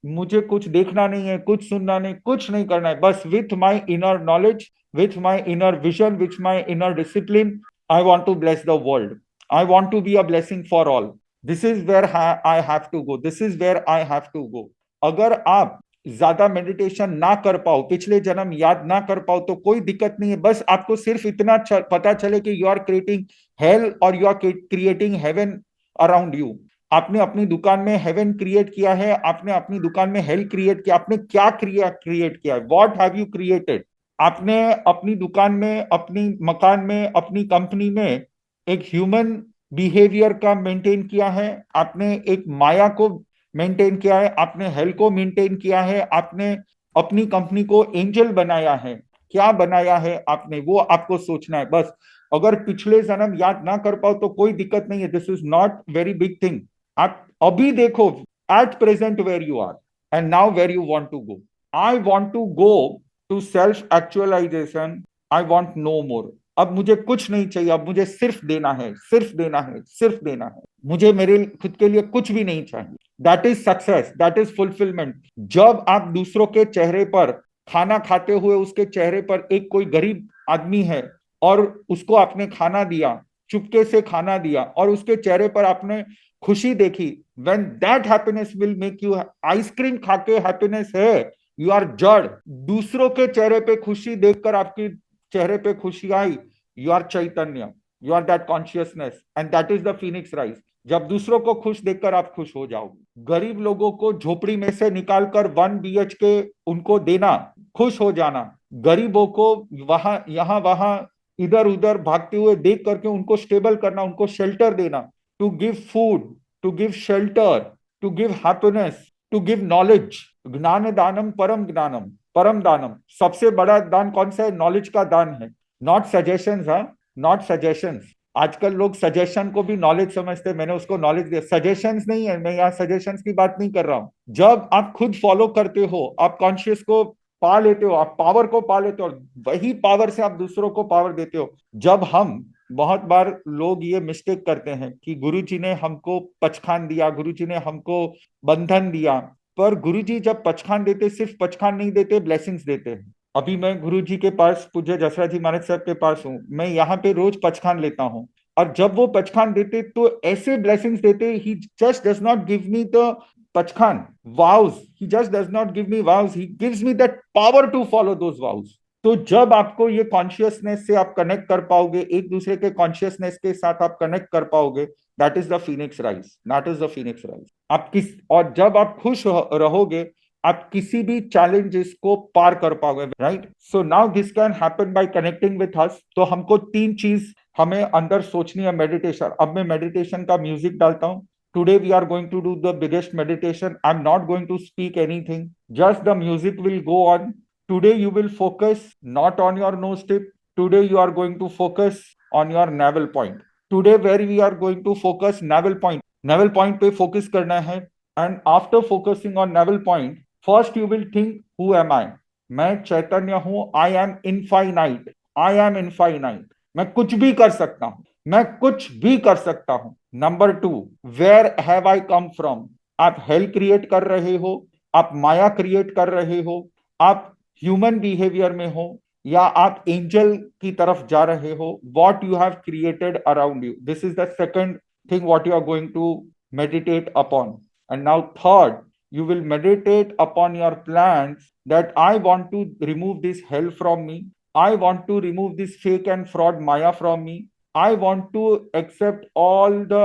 मुझे कुछ देखना नहीं है, कुछ सुनना नहीं, कुछ नहीं करना है, बस with my inner knowledge, with my inner vision, with my inner discipline, I want to bless the world. I want to be a blessing for all. This is where I have to go. This is where I have to go. अगर आप ज्यादा मेडिटेशन ना कर पाओ, पिछले जन्म याद ना कर पाओ, तो कोई दिक्कत नहीं है। बस आपको सिर्फ इतना पता चले कि यू आर क्रिएटिंग हेल और you are creating heaven around you. आपने अपनी दुकान में हेवन क्रिएट किया है, आपने अपनी दुकान में हेल क्रिएट किया। आपने क्या क्रिएट किया है? What have you created? आपने अपनी दुकान में, अपनी मकान में, अपनी कंपनी में एक ह्यूमन बिहेवियर का मेंटेन किया है, आपने एक माया को मेंटेन किया है, आपने हेल को मेंटेन किया है, आपने अपनी कंपनी को एंजल बनाया है। क्या बनाया है आपने, वो आपको सोचना है बस। अगर पिछले जन्म याद ना कर पाओ तो कोई दिक्कत नहीं है, this is not very big thing. आप अभी देखो at present where you are and now where you want to go. I want to go to self actualization, I want no more. अब मुझे कुछ नहीं चाहिए, अब मुझे सिर्फ देना है, सिर्फ देना है, सिर्फ देना है। मुझे मेरे खुद के लिए कुछ भी नहीं चाहिए। That is success, that is fulfilment. जब आप दूसरों के चेहरे पर, खाना खाते हुए उसके चेहरे पर एक कोई गरीब आदमी है और उसको आपने खाना दिया, चुपके से खाना दिया, और उसके चेहरे पर आपने खुशी देखी, when that happiness will make you. Ice cream खा के हैप्पीनेस है, यू आर जड़। दूसरों के चेहरे पे खुशी देखकर आपकी चेहरे पे खुशी आई, यू आर चैतन्य, you are that consciousness, and that is the phoenix rise. जब दूसरों को खुश देखकर आप खुश हो जाओगे। गरीब लोगों को झोपड़ी में से निकालकर 1 BHK उनको देना, खुश हो जाना। गरीबों को वहां यहां वहां इधर उधर भागते हुए देख करके उनको स्टेबल करना, उनको शेल्टर देना। To give food, to give shelter, to give happiness, to give knowledge. ज्ञान दानम परम ज्ञानम, परम दानम। सबसे बड़ा दान कौन सा है? नॉलेज का दान है। नॉट सजेशंस, हाँ, नॉट सजेशंस। आजकल लोग सजेशन को भी नॉलेज समझते हैं, मैंने उसको नॉलेज दिया। सजेशंस नहीं है, मैं यहाँ सजेशंस की बात नहीं कर रहा हूँ। जब आप खुद फॉलो करते हो, आप कॉन्शियस को पा लेते हो, आप पावर को पा लेते हो, और वही पावर से आप दूसरों को पावर देते हो। जब हम, बहुत बार लोग ये मिस्टेक करते हैं कि गुरुजी ने हमको पचखान दिया, गुरुजी ने हमको बंधन दिया, पर गुरुजी जब पचखान देते, सिर्फ पचखान नहीं देते, ब्लेसिंग्स देते हैं। अभी मैं गुरुजी के पास, पूज्य जसराज जी महाराज साहब के पास हूँ, मैं यहाँ पे रोज पचखान लेता हूँ, और जब वो पचखान देते तो ऐसे ब्लेसिंग्स देते, he just does not give me the पचखान vows, he just does not give me vows, he gives me that power to follow those vows. तो जब आपको ये कॉन्शियसनेस से आप कनेक्ट कर पाओगे, एक दूसरे के कॉन्शियसनेस के साथ आप कनेक्ट कर पाओगे, that is the phoenix rise, that is the phoenix rise. आप किस, और जब आप खुश रहोगे, आप किसी भी चैलेंजेस को पार कर पाओगे, right. So now this can happen by connecting with us. तो हमको 3 चीज हमें अंदर सोचनी है मेडिटेशन। अब मैं मेडिटेशन का म्यूजिक डालता हूँ। Today we are going to do the biggest meditation. I'm not going to speak anything. Just the music will go on. Today you will focus not on your nose tip. Today you are going to focus on your navel point. Today where we are going to focus navel point. Navel point पे focus करना है। and after focusing on navel point, first you will think, who am I? मैं चैतन्य हूं, I am infinite, I am infinite, मैं कुछ भी कर सकता हूं, मैं कुछ भी कर सकता हूं. Number two, where have I come from? आप हेल क्रिएट कर रहे हो, आप माया क्रिएट कर रहे हो, आप ह्यूमन बिहेवियर में हो, या आप एंजल की तरफ जा रहे हो. What you have created around you, this is the second thing what you are going to meditate upon. And now third, you will meditate upon your plans that I want to remove this hell from me, I want to remove this fake and fraud maya from me, I want to accept all the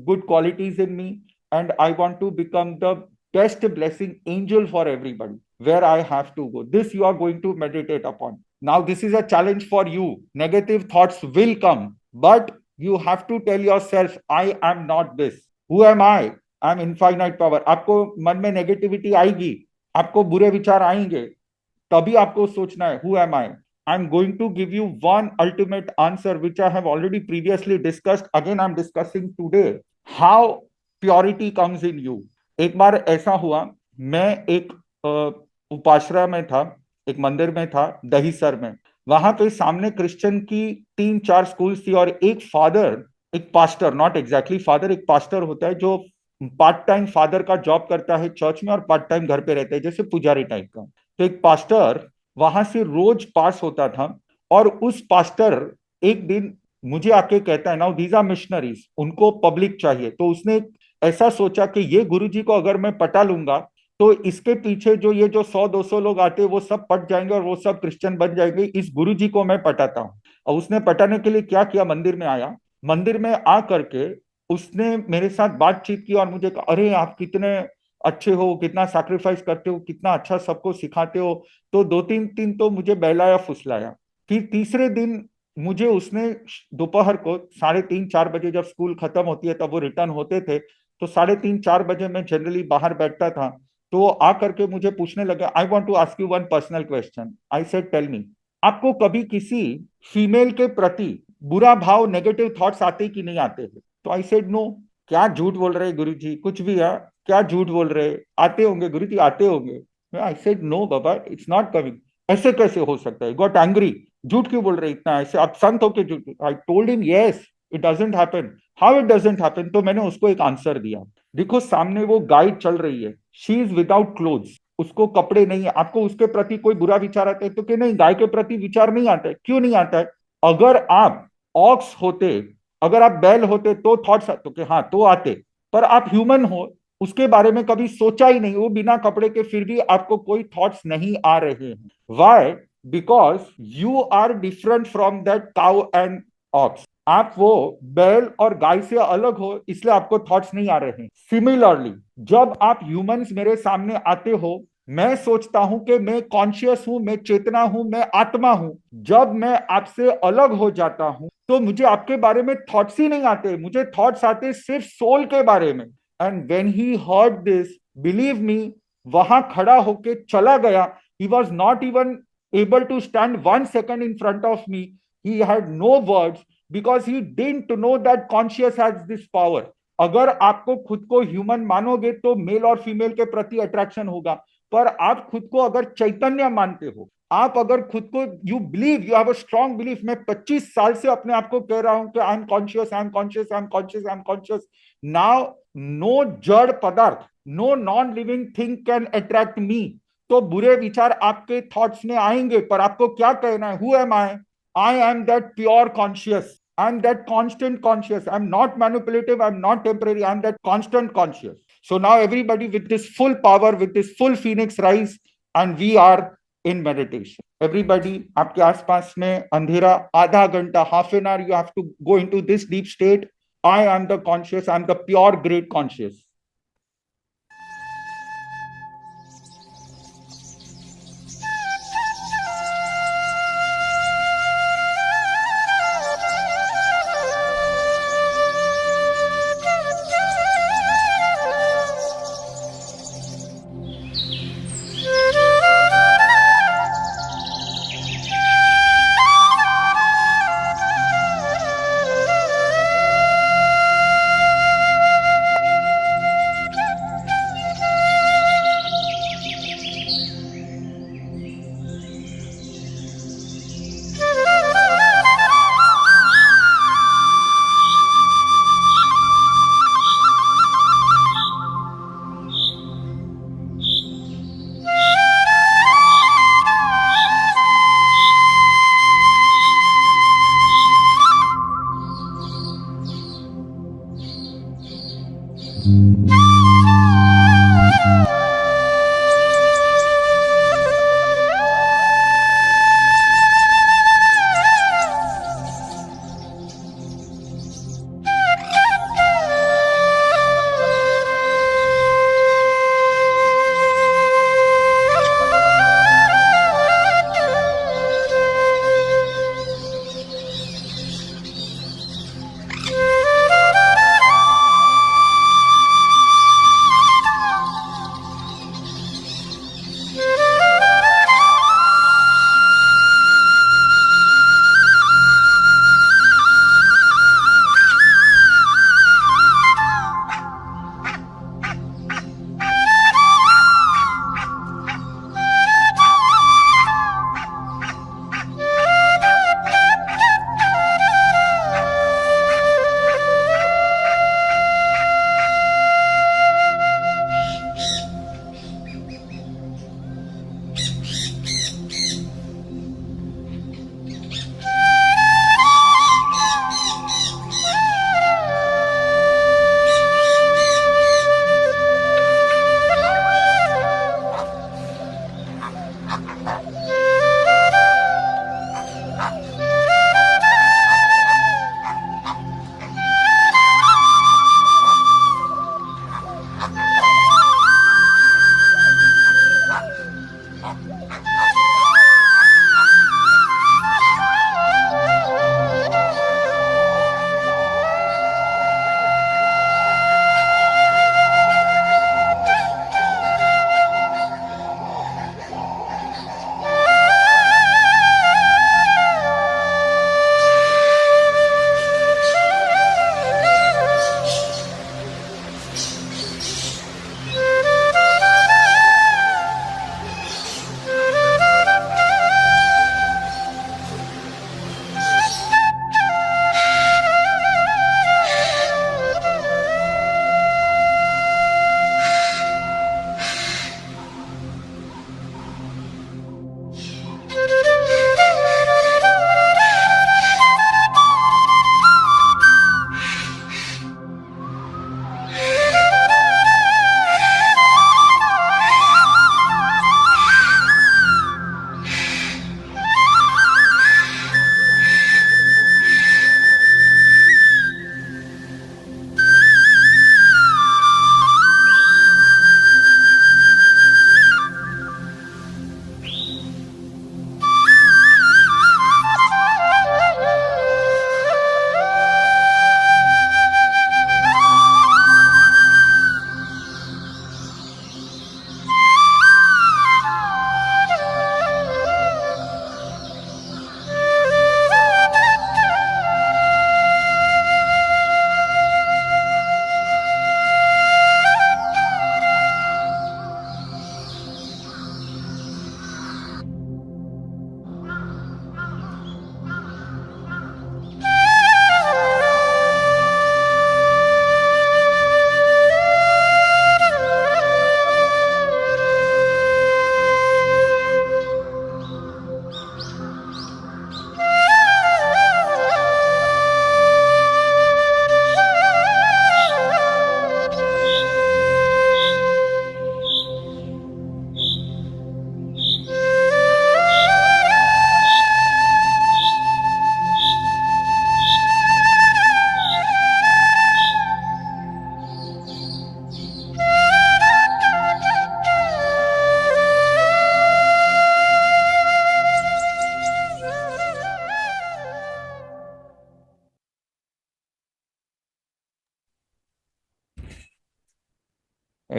good qualities in me, and I want to become the best blessing angel for everybody. Where I have to go, this you are going to meditate upon. Now this is a challenge for you. Negative thoughts will come, but you have to tell yourself, I am not this. Who am I? I am infinite power. आपको मन में नेगेटिविटी आएगी, आपको बुरे विचार आएंगे, तभी आपको सोचना है, who am I? I'm going to give you one ultimate answer which I have already previously discussed. Again I'm discussing today. How purity comes in you. एक बार ऐसा हुआ, मैं एक उपाश्रय में था, एक मंदिर में था दहीसर में. वहां पे सामने क्रिश्चियन की 3-4 स्कूल्स थी, और एक फादर, एक पास्टर, नॉट एग्जैक्टली फादर, एक पास्टर होता है जो पार्ट टाइम फादर का जॉब करता है चर्च में और पार्ट टाइम घर पे रहता है, जैसे पुजारी टाइप का. तो एक पास्टर वहां से रोज पास होता था, और उस पास्टर एक दिन मुझे आके कहता है, नाउ दीज आर मिशनरीज, उनको पब्लिक चाहिए. तो उसने ऐसा सोचा कि ये गुरुजी को अगर मैं पटा लूंगा तो इसके पीछे जो ये जो 100-200 लोग आते हैं वो सब पट जाएंगे और वो सब क्रिश्चियन बन जाएंगे, इस गुरुजी को मैं पटाता हूँ. और उसने पटाने के लिए क्या किया, मंदिर में आया. मंदिर में आ करके उसने मेरे साथ बातचीत की और मुझे कहा, अरे आप कितने अच्छे हो, कितना सैक्रिफाइस करते हो, कितना अच्छा सबको सिखाते हो. तो 2-3 दिन तो मुझे बहलाया फुसलाया. फिर तीसरे दिन मुझे उसने दोपहर को 3:30-4 बजे जब स्कूल खत्म होती है तब वो रिटर्न होते थे, तो 3:30-4 बजे मैं जनरली बाहर बैठता था. तो वो आकर के मुझे पूछने लगे, I want to ask you one personal question. I said, tell me, आपको कभी किसी फीमेल के प्रति बुरा भाव, नेगेटिव थॉट्स आते कि नहीं आते हैं? तो आई सेड नो. क्या झूठ बोल रहे गुरुजी, कुछ भी है, क्या झूठ बोल रहे, आते होंगे गुरुजी, आते होंगे. I said no baba, it's not coming. ऐसे कैसे हो सकता है? गॉट एंग्री, झूठ क्यों बोल रहे इतना, ऐसे आप संत हो के झूठ? I told him, yes it doesn't happen. How it doesn't happen? तो मैंने उसको एक आंसर दिया. देखो सामने वो गाय चल रही है, शी इज विदाउट क्लोथ्स, उसको कपड़े नहीं है. आपको उसके प्रति कोई बुरा विचार आता है? तो कि नहीं, गाय के प्रति विचार नहीं आता है. क्यों नहीं आता है? अगर आप ऑक्स होते, अगर आप बैल होते तो थॉट्स तो कि हाँ तो आते, पर आप ह्यूमन हो, उसके बारे में कभी सोचा ही नहीं, वो बिना कपड़े के, फिर भी आपको कोई थॉट्स नहीं आ रहे हैं. Why? Because you are different from that cow and ox. आप वो बैल और गाय से अलग हो, इसलिए आपको थॉट्स नहीं आ रहे हैं. सिमिलरली जब आप ह्यूमंस मेरे सामने आते हो, मैं सोचता हूं कि मैं कॉन्शियस हूं, मैं चेतना हूं, मैं आत्मा हूं. जब मैं आपसे अलग हो जाता हूं तो मुझे आपके बारे में थॉट्स ही नहीं आते, मुझे थॉट्स आते सिर्फ सोल के बारे में. And when he heard this, believe me, वहां खड़ा होके चला गया. He was not even able to stand 1 second in front of me. He had no words because he didn't know that conscious has this power. अगर आपको खुद को ह्यूमन मानोगे तो मेल और फीमेल के प्रति अट्रैक्शन होगा, पर आप खुद को अगर चैतन्य मानते हो, आप अगर खुद को, you believe, you have a strong belief. मैं 25 साल से अपने आप को कह रहा हूं कि I am conscious, I am conscious, I am conscious, I am conscious. Now no जड़ पदार्थ, no non living thing can attract me. तो बुरे विचार आपके थॉट्स में आएंगे, पर आपको क्या कहना है? Who am I? I am that pure conscious. I am that constant conscious. I am not manipulative. I am not temporary. I am that constant conscious. So now everybody with this full power, with this full phoenix rise, and we are in meditation. Everybody, आपके आसपास में अंधेरा, आधा घंटा, half an hour, you have to go into this deep state. I am the conscious. I am the pure great conscious.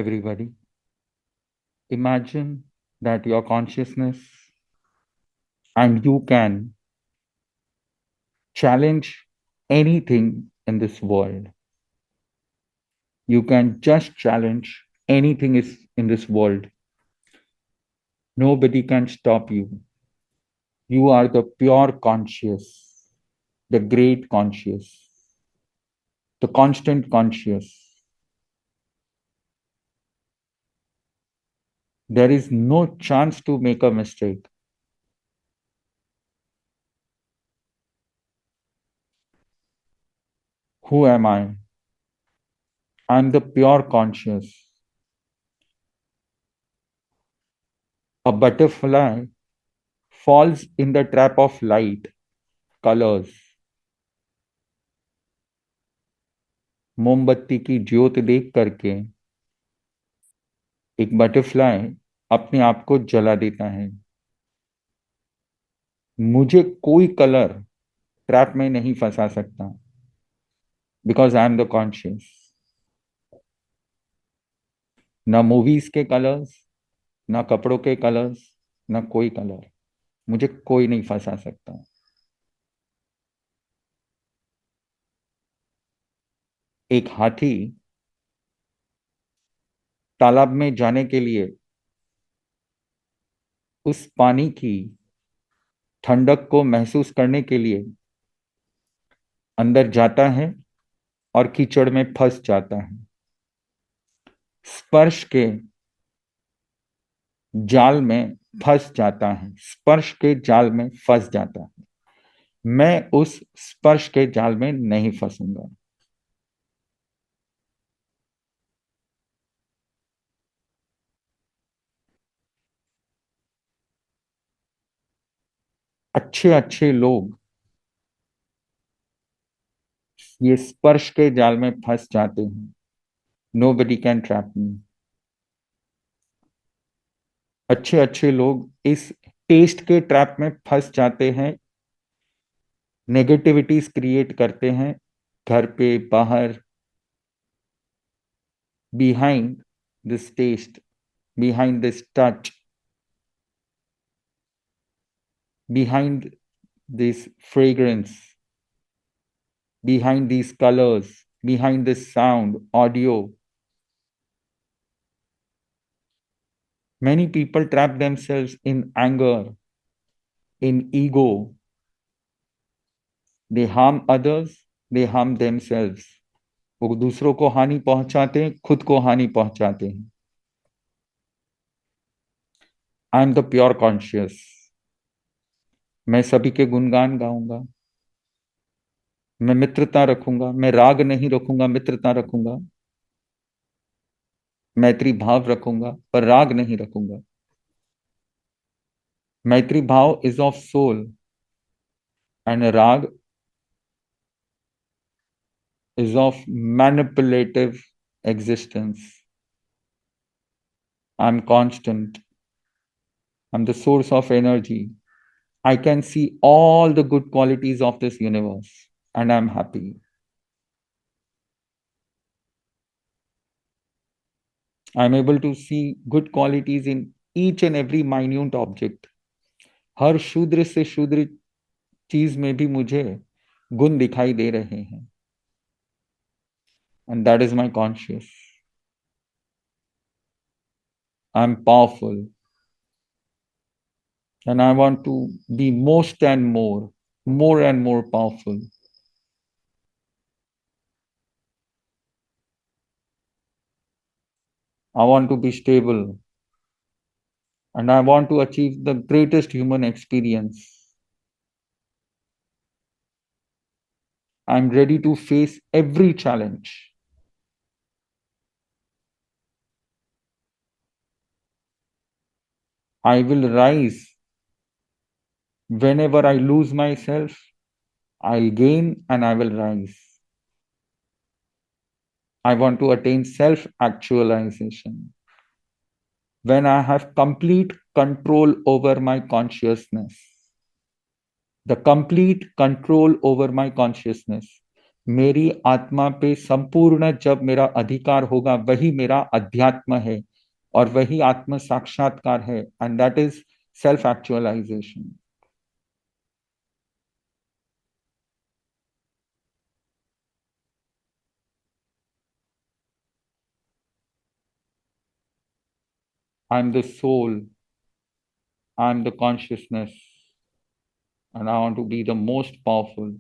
everybody. Imagine that your consciousness and you can challenge anything in this world. You can just challenge anything is in this world. Nobody can stop you. You are the pure conscious, the great conscious, the constant conscious. There is no chance to make a mistake. Who am I? I'm the pure conscious. A butterfly falls in the trap of light, colors. मोमबत्ती की ज्योत देख करके एक बटरफ्लाई अपने आप को जला देता है। मुझे कोई कलर ट्रैप में नहीं फंसा सकता, because I am the conscious. ना मूवीज के कलर्स, ना कपड़ों के कलर्स, ना कोई कलर, मुझे कोई नहीं फंसा सकता। एक हाथी तालाब में जाने के लिए उस पानी की ठंडक को महसूस करने के लिए अंदर जाता है और कीचड़ में फंस जाता है। स्पर्श के जाल में फंस जाता है, स्पर्श के जाल में फंस जाता है। मैं उस स्पर्श के जाल में नहीं फंसूंगा। अच्छे अच्छे लोग ये स्पर्श के जाल में फंस जाते हैं। Nobody can trap me. अच्छे अच्छे लोग इस टेस्ट के ट्रैप में फंस जाते हैं, नेगेटिविटीज क्रिएट करते हैं घर पे, बाहर, behind this taste, behind this touch, behind this fragrance, behind these colors, behind this sound, audio. Many people trap themselves in anger, in ego. They harm others, they harm themselves. वो दूसरों को हानि पहुंचाते हैं, खुद को हानि पहुंचाते हैं। I am the pure conscious. मैं सभी के गुणगान गाऊंगा, मैं मित्रता रखूंगा, मैं राग नहीं रखूंगा, मित्रता रखूंगा, मैत्री भाव रखूंगा पर राग नहीं रखूंगा। मैत्री भाव इज ऑफ सोल एंड राग is of manipulative existence. I'm constant. I'm the source of energy. I can see all the good qualities of this universe and I'm happy. I'm able to see good qualities in each and every minute object. हर शूद्र से शूद्र चीज में भी मुझे गुण दिखाई दे रहे हैं। And that is my conscious. I'm powerful. And I want to be more and more powerful. I want to be stable. And I want to achieve the greatest human experience. I'm ready to face every challenge. I will rise. Whenever I lose myself, I'll gain and I will rise. I want to attain self-actualization. When I have complete control over my consciousness, the complete control over my consciousness, मेरी आत्मा पे संपूर्ण जब मेरा अधिकार होगा वही मेरा अध्यात्म है और वही आत्म साक्षात्कार है, and that is self actualization. I am the soul, I am the consciousness, and I want to be the most powerful.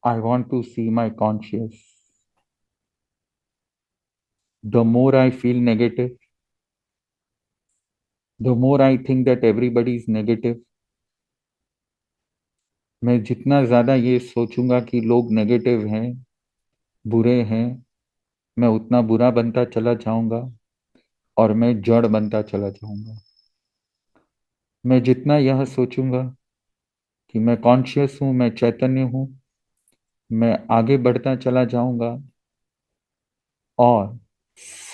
I want to see my conscious. The more I feel negative, the more I think that everybody is negative. मैं जितना ज्यादा ये सोचूंगा कि लोग नेगेटिव हैं, बुरे हैं, मैं उतना बुरा बनता चला जाऊंगा और मैं जड़ बनता चला जाऊंगा। मैं जितना यह सोचूंगा कि मैं कॉन्शियस हूं, मैं चैतन्य हूं, मैं आगे बढ़ता चला जाऊंगा और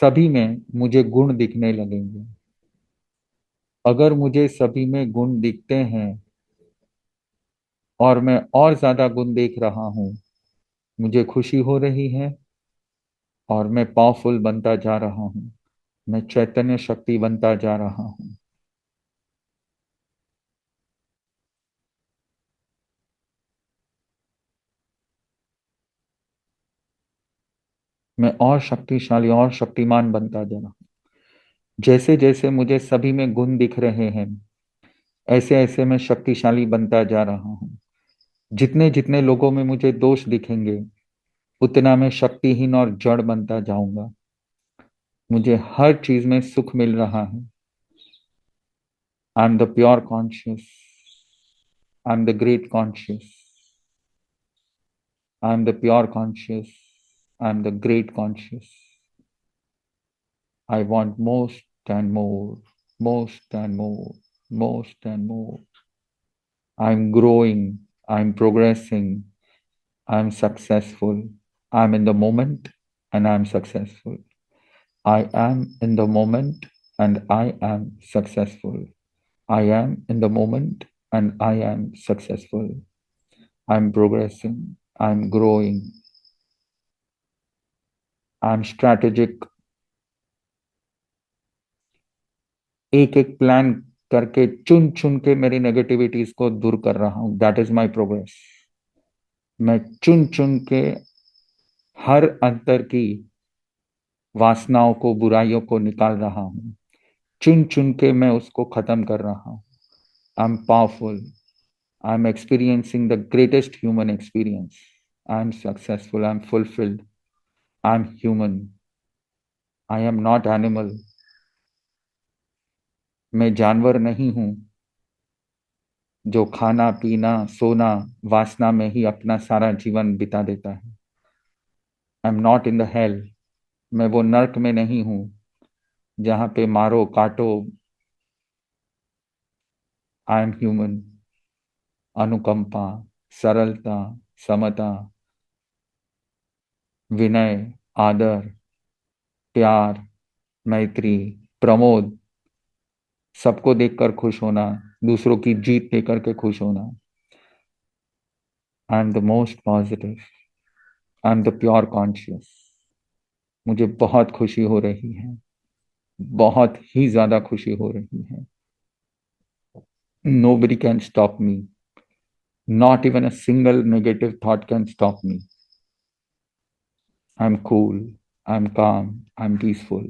सभी में मुझे गुण दिखने लगेंगे। अगर मुझे सभी में गुण दिखते हैं और मैं और ज्यादा गुण देख रहा हूं, मुझे खुशी हो रही है और मैं पावरफुल बनता जा रहा हूं, मैं चैतन्य शक्ति बनता जा रहा हूं। मैं और शक्तिशाली और शक्तिमान बनता जा रहा हूं। जैसे जैसे मुझे सभी में गुण दिख रहे हैं, ऐसे ऐसे मैं शक्तिशाली बनता जा रहा हूं। जितने जितने लोगों में मुझे दोष दिखेंगे, उतना मैं शक्तिहीन और जड़ बनता जाऊंगा। मुझे हर चीज में सुख मिल रहा है। I am the pure conscious, I am the great conscious, I am the pure conscious, I am the great conscious. I want most and more, most and more, most and more. I am growing, I am progressing, I am successful, I am in the moment and I am successful. I am in the moment and I am successful. I am in the moment and I am successful. I'm progressing. I'm growing. I'm strategic. एक एक प्लान करके चुन चुन के मेरी नेगेटिविटीज को दूर कर रहा हूं। That is my progress. मैं चुन चुन के हर अंतर की वासनाओं को, बुराइयों को निकाल रहा हूं। चुन चुन के मैं उसको खत्म कर रहा हूं। I am powerful. I'm experiencing the greatest human experience. I'm successful. I'm fulfilled. I'm human. I am not animal. मैं जानवर नहीं हूं जो खाना पीना सोना वासना में ही अपना सारा जीवन बिता देता है। I am not in the hell. मैं वो नर्क में नहीं हूं जहां पे मारो काटो। I am human. अनुकंपा, सरलता, समता, विनय, आदर, प्यार, मैत्री, प्रमोद, सबको देखकर खुश होना, दूसरों की जीत देकर के खुश होना। I am the most positive. I am the pure conscious. मुझे बहुत खुशी हो रही है, बहुत ही ज्यादा खुशी हो रही है। Nobody can stop me. Not even a single negative thought can stop me. I'm cool. I'm calm. I'm peaceful.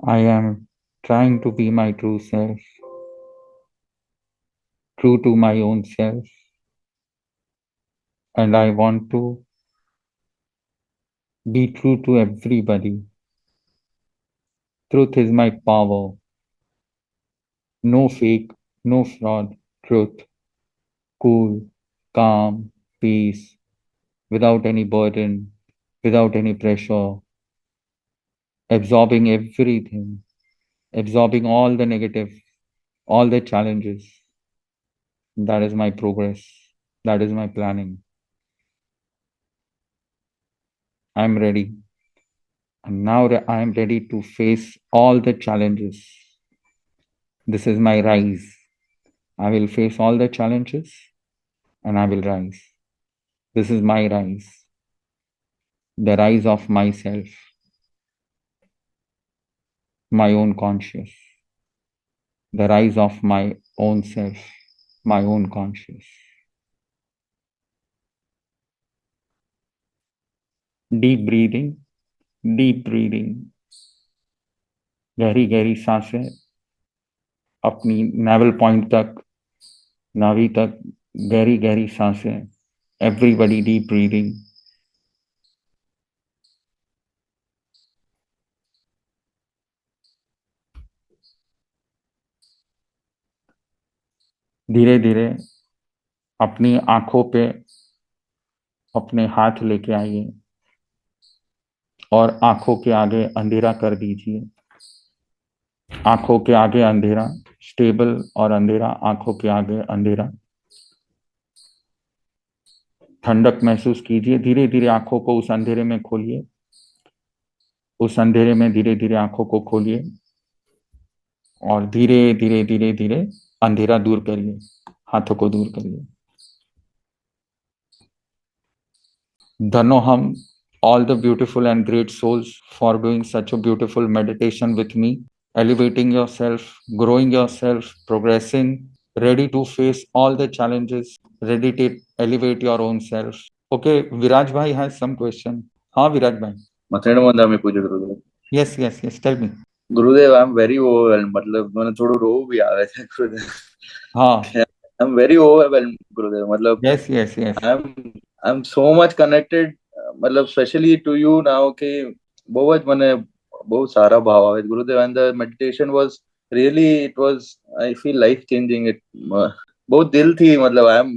I am trying to be my true self, true to my own self, and I want to be true to everybody. Truth is my power. No fake, no fraud. Truth. Cool, calm, peace, without any burden, without any pressure, absorbing everything, absorbing all the negative, all the challenges. That is my progress. That is my planning. I'm ready. And now that I am ready to face all the challenges. This is my rise. I will face all the challenges and I will rise. This is my rise. The rise of myself, my own conscious. The rise of my own self, my own conscious. Deep breathing, deep breathing. गहरी गहरी सांसें अपनी नेवल पॉइंट तक, नाभि तक गहरी गहरी सांसें. Everybody deep breathing. धीरे धीरे अपनी आंखों पे अपने हाथ लेके आइए और आंखों के आगे अंधेरा कर दीजिए. आंखों के आगे अंधेरा, स्टेबल और अंधेरा. आंखों के आगे अंधेरा. ठंडक महसूस कीजिए. धीरे धीरे आंखों को उस अंधेरे में खोलिए. उस अंधेरे में धीरे धीरे आंखों को खोलिए और धीरे धीरे धीरे धीरे अंधेरा दूर करिए. हाथों को दूर करिए. धन्योहम all the beautiful and great souls for doing such a beautiful meditation with me, elevating yourself, growing yourself, progressing, ready to face all the challenges, ready to elevate your own self. Okay, Viraj bhai has some question. हाँ Viraj bhai. मथेड़ मंदा में पूछे गुरुदेव. Yes, yes, yes. Tell me. Gurudev, I am very overwhelm. मतलब मैंने थोड़ा रो भी आवे थे गुरुदेव. हाँ. आई एम वेरी ओवरवेल्म गुरुदेव. मतलब Yes, yes, yes. I am so much connected. मतलब स्पेशली टू यू नाउ के बहुत મને બહુ સારા ભાવ આવે ગુરુદેવ. And the meditation was really it was I feel life changing. It बहुत दिल थी. मतलब आई एम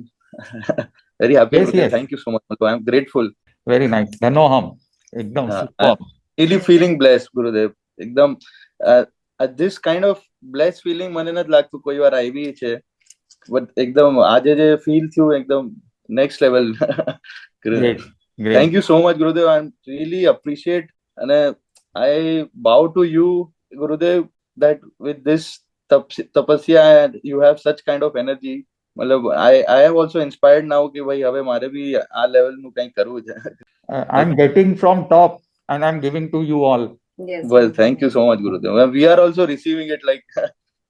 वेरी हैप्पी गुरुदेव. Thank you so much. मतलब I am grateful. Very nice. धन्योहम. एकदम superb. really feeling blessed ગુરુદેવ. एकदम this kind of blessed feeling મને નથી લાગતું કોઈ વાર આવી છે. બટ એકદમ આજે જે ફીલ થયું એકદમ next level. Great. Great. Thank you so much Gurudev. I really appreciate and I bow to you Gurudev that with this tapasya you have such kind of energy. मतलब I have also inspired now कि भाई હવે મારે भी આ લેવલ નું કંઈ કરવું છે. I'm getting from top and I'm giving to you all. Yes. Well, thank you so much Gurudev. We are also receiving it like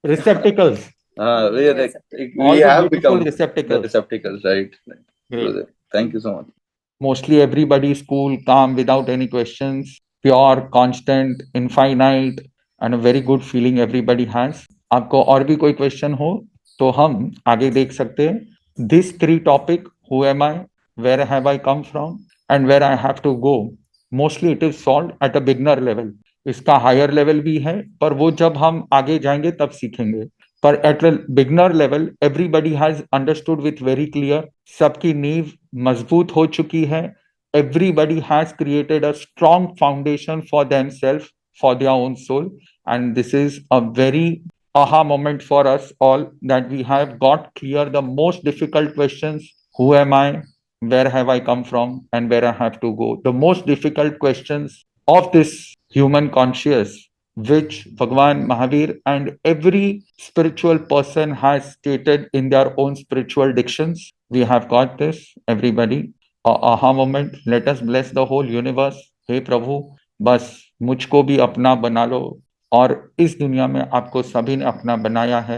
Receptacles. we are like, All we the have beautiful become the receptacles. receptacles, right? Great. Gurudev, thank you so much. Mostly everybody is cool, calm, without any questions, pure, constant, infinite, and a very good feeling everybody has. आपको और भी कोई क्वेश्चन हो तो हम आगे देख सकते हैं. This three topic, who am I, where have I come from, and where I have to go, mostly it is solved at a beginner level. इसका हायर लेवल भी है पर वो जब हम आगे जाएंगे तब सीखेंगे. पर at beginner level everybody has understood with very clear. सबकी नींव मजबूत हो चुकी है. Everybody has created a strong foundation for themselves, for their own soul, and this is a very aha moment for us all that we have got clear the most difficult questions. Who am I, where have I come from, and where I have to go? The most difficult questions of this human conscious, which Bhagwan Mahavir and every spiritual person has stated in their own spiritual dictions. We have got this, everybody. Aha moment. Let us bless the whole universe. Hey Prabhu, बस मुझको भी अपना बना लो. और इस दुनिया में आपको सभी ने अपना बनाया है.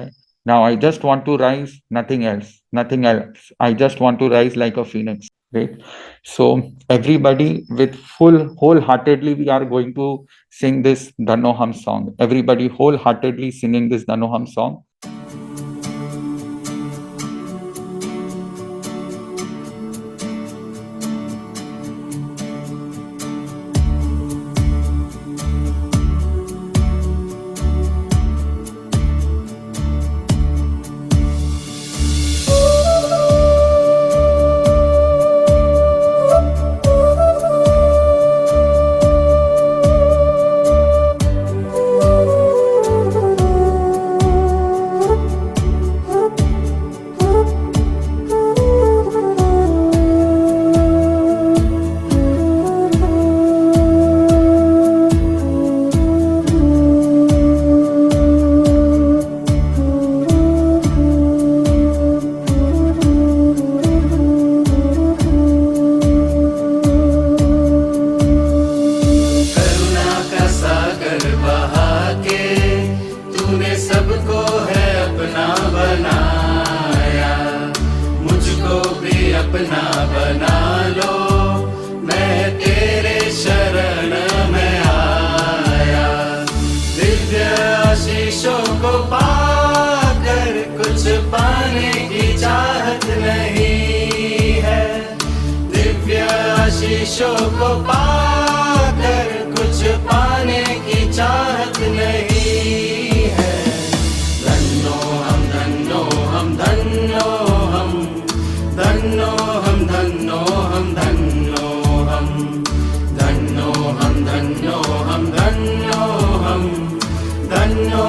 Now I just want to rise, nothing else, nothing else. I just want to rise like a phoenix, right? So everybody with wholeheartedly, we are going to sing this Dhanno Hum song. Everybody wholeheartedly singing this Dhanno Hum song. करुणा का सागर बहा के तूने सबको है अपना बनाया, मुझको भी अपना बना लो, मैं तेरे शरण में आया। दिव्य आशीषों को पाकर कुछ पाने की चाहत नहीं है, दिव्य आशीषों को पाकर कुछ पाने की चाहत नहीं है। धन्नो हम धन्नो हम धन्नो हम धन्नो हम धन्नो हम धन्नो हम धन्नो हम धन्नो हम धन्नो हम धन्नो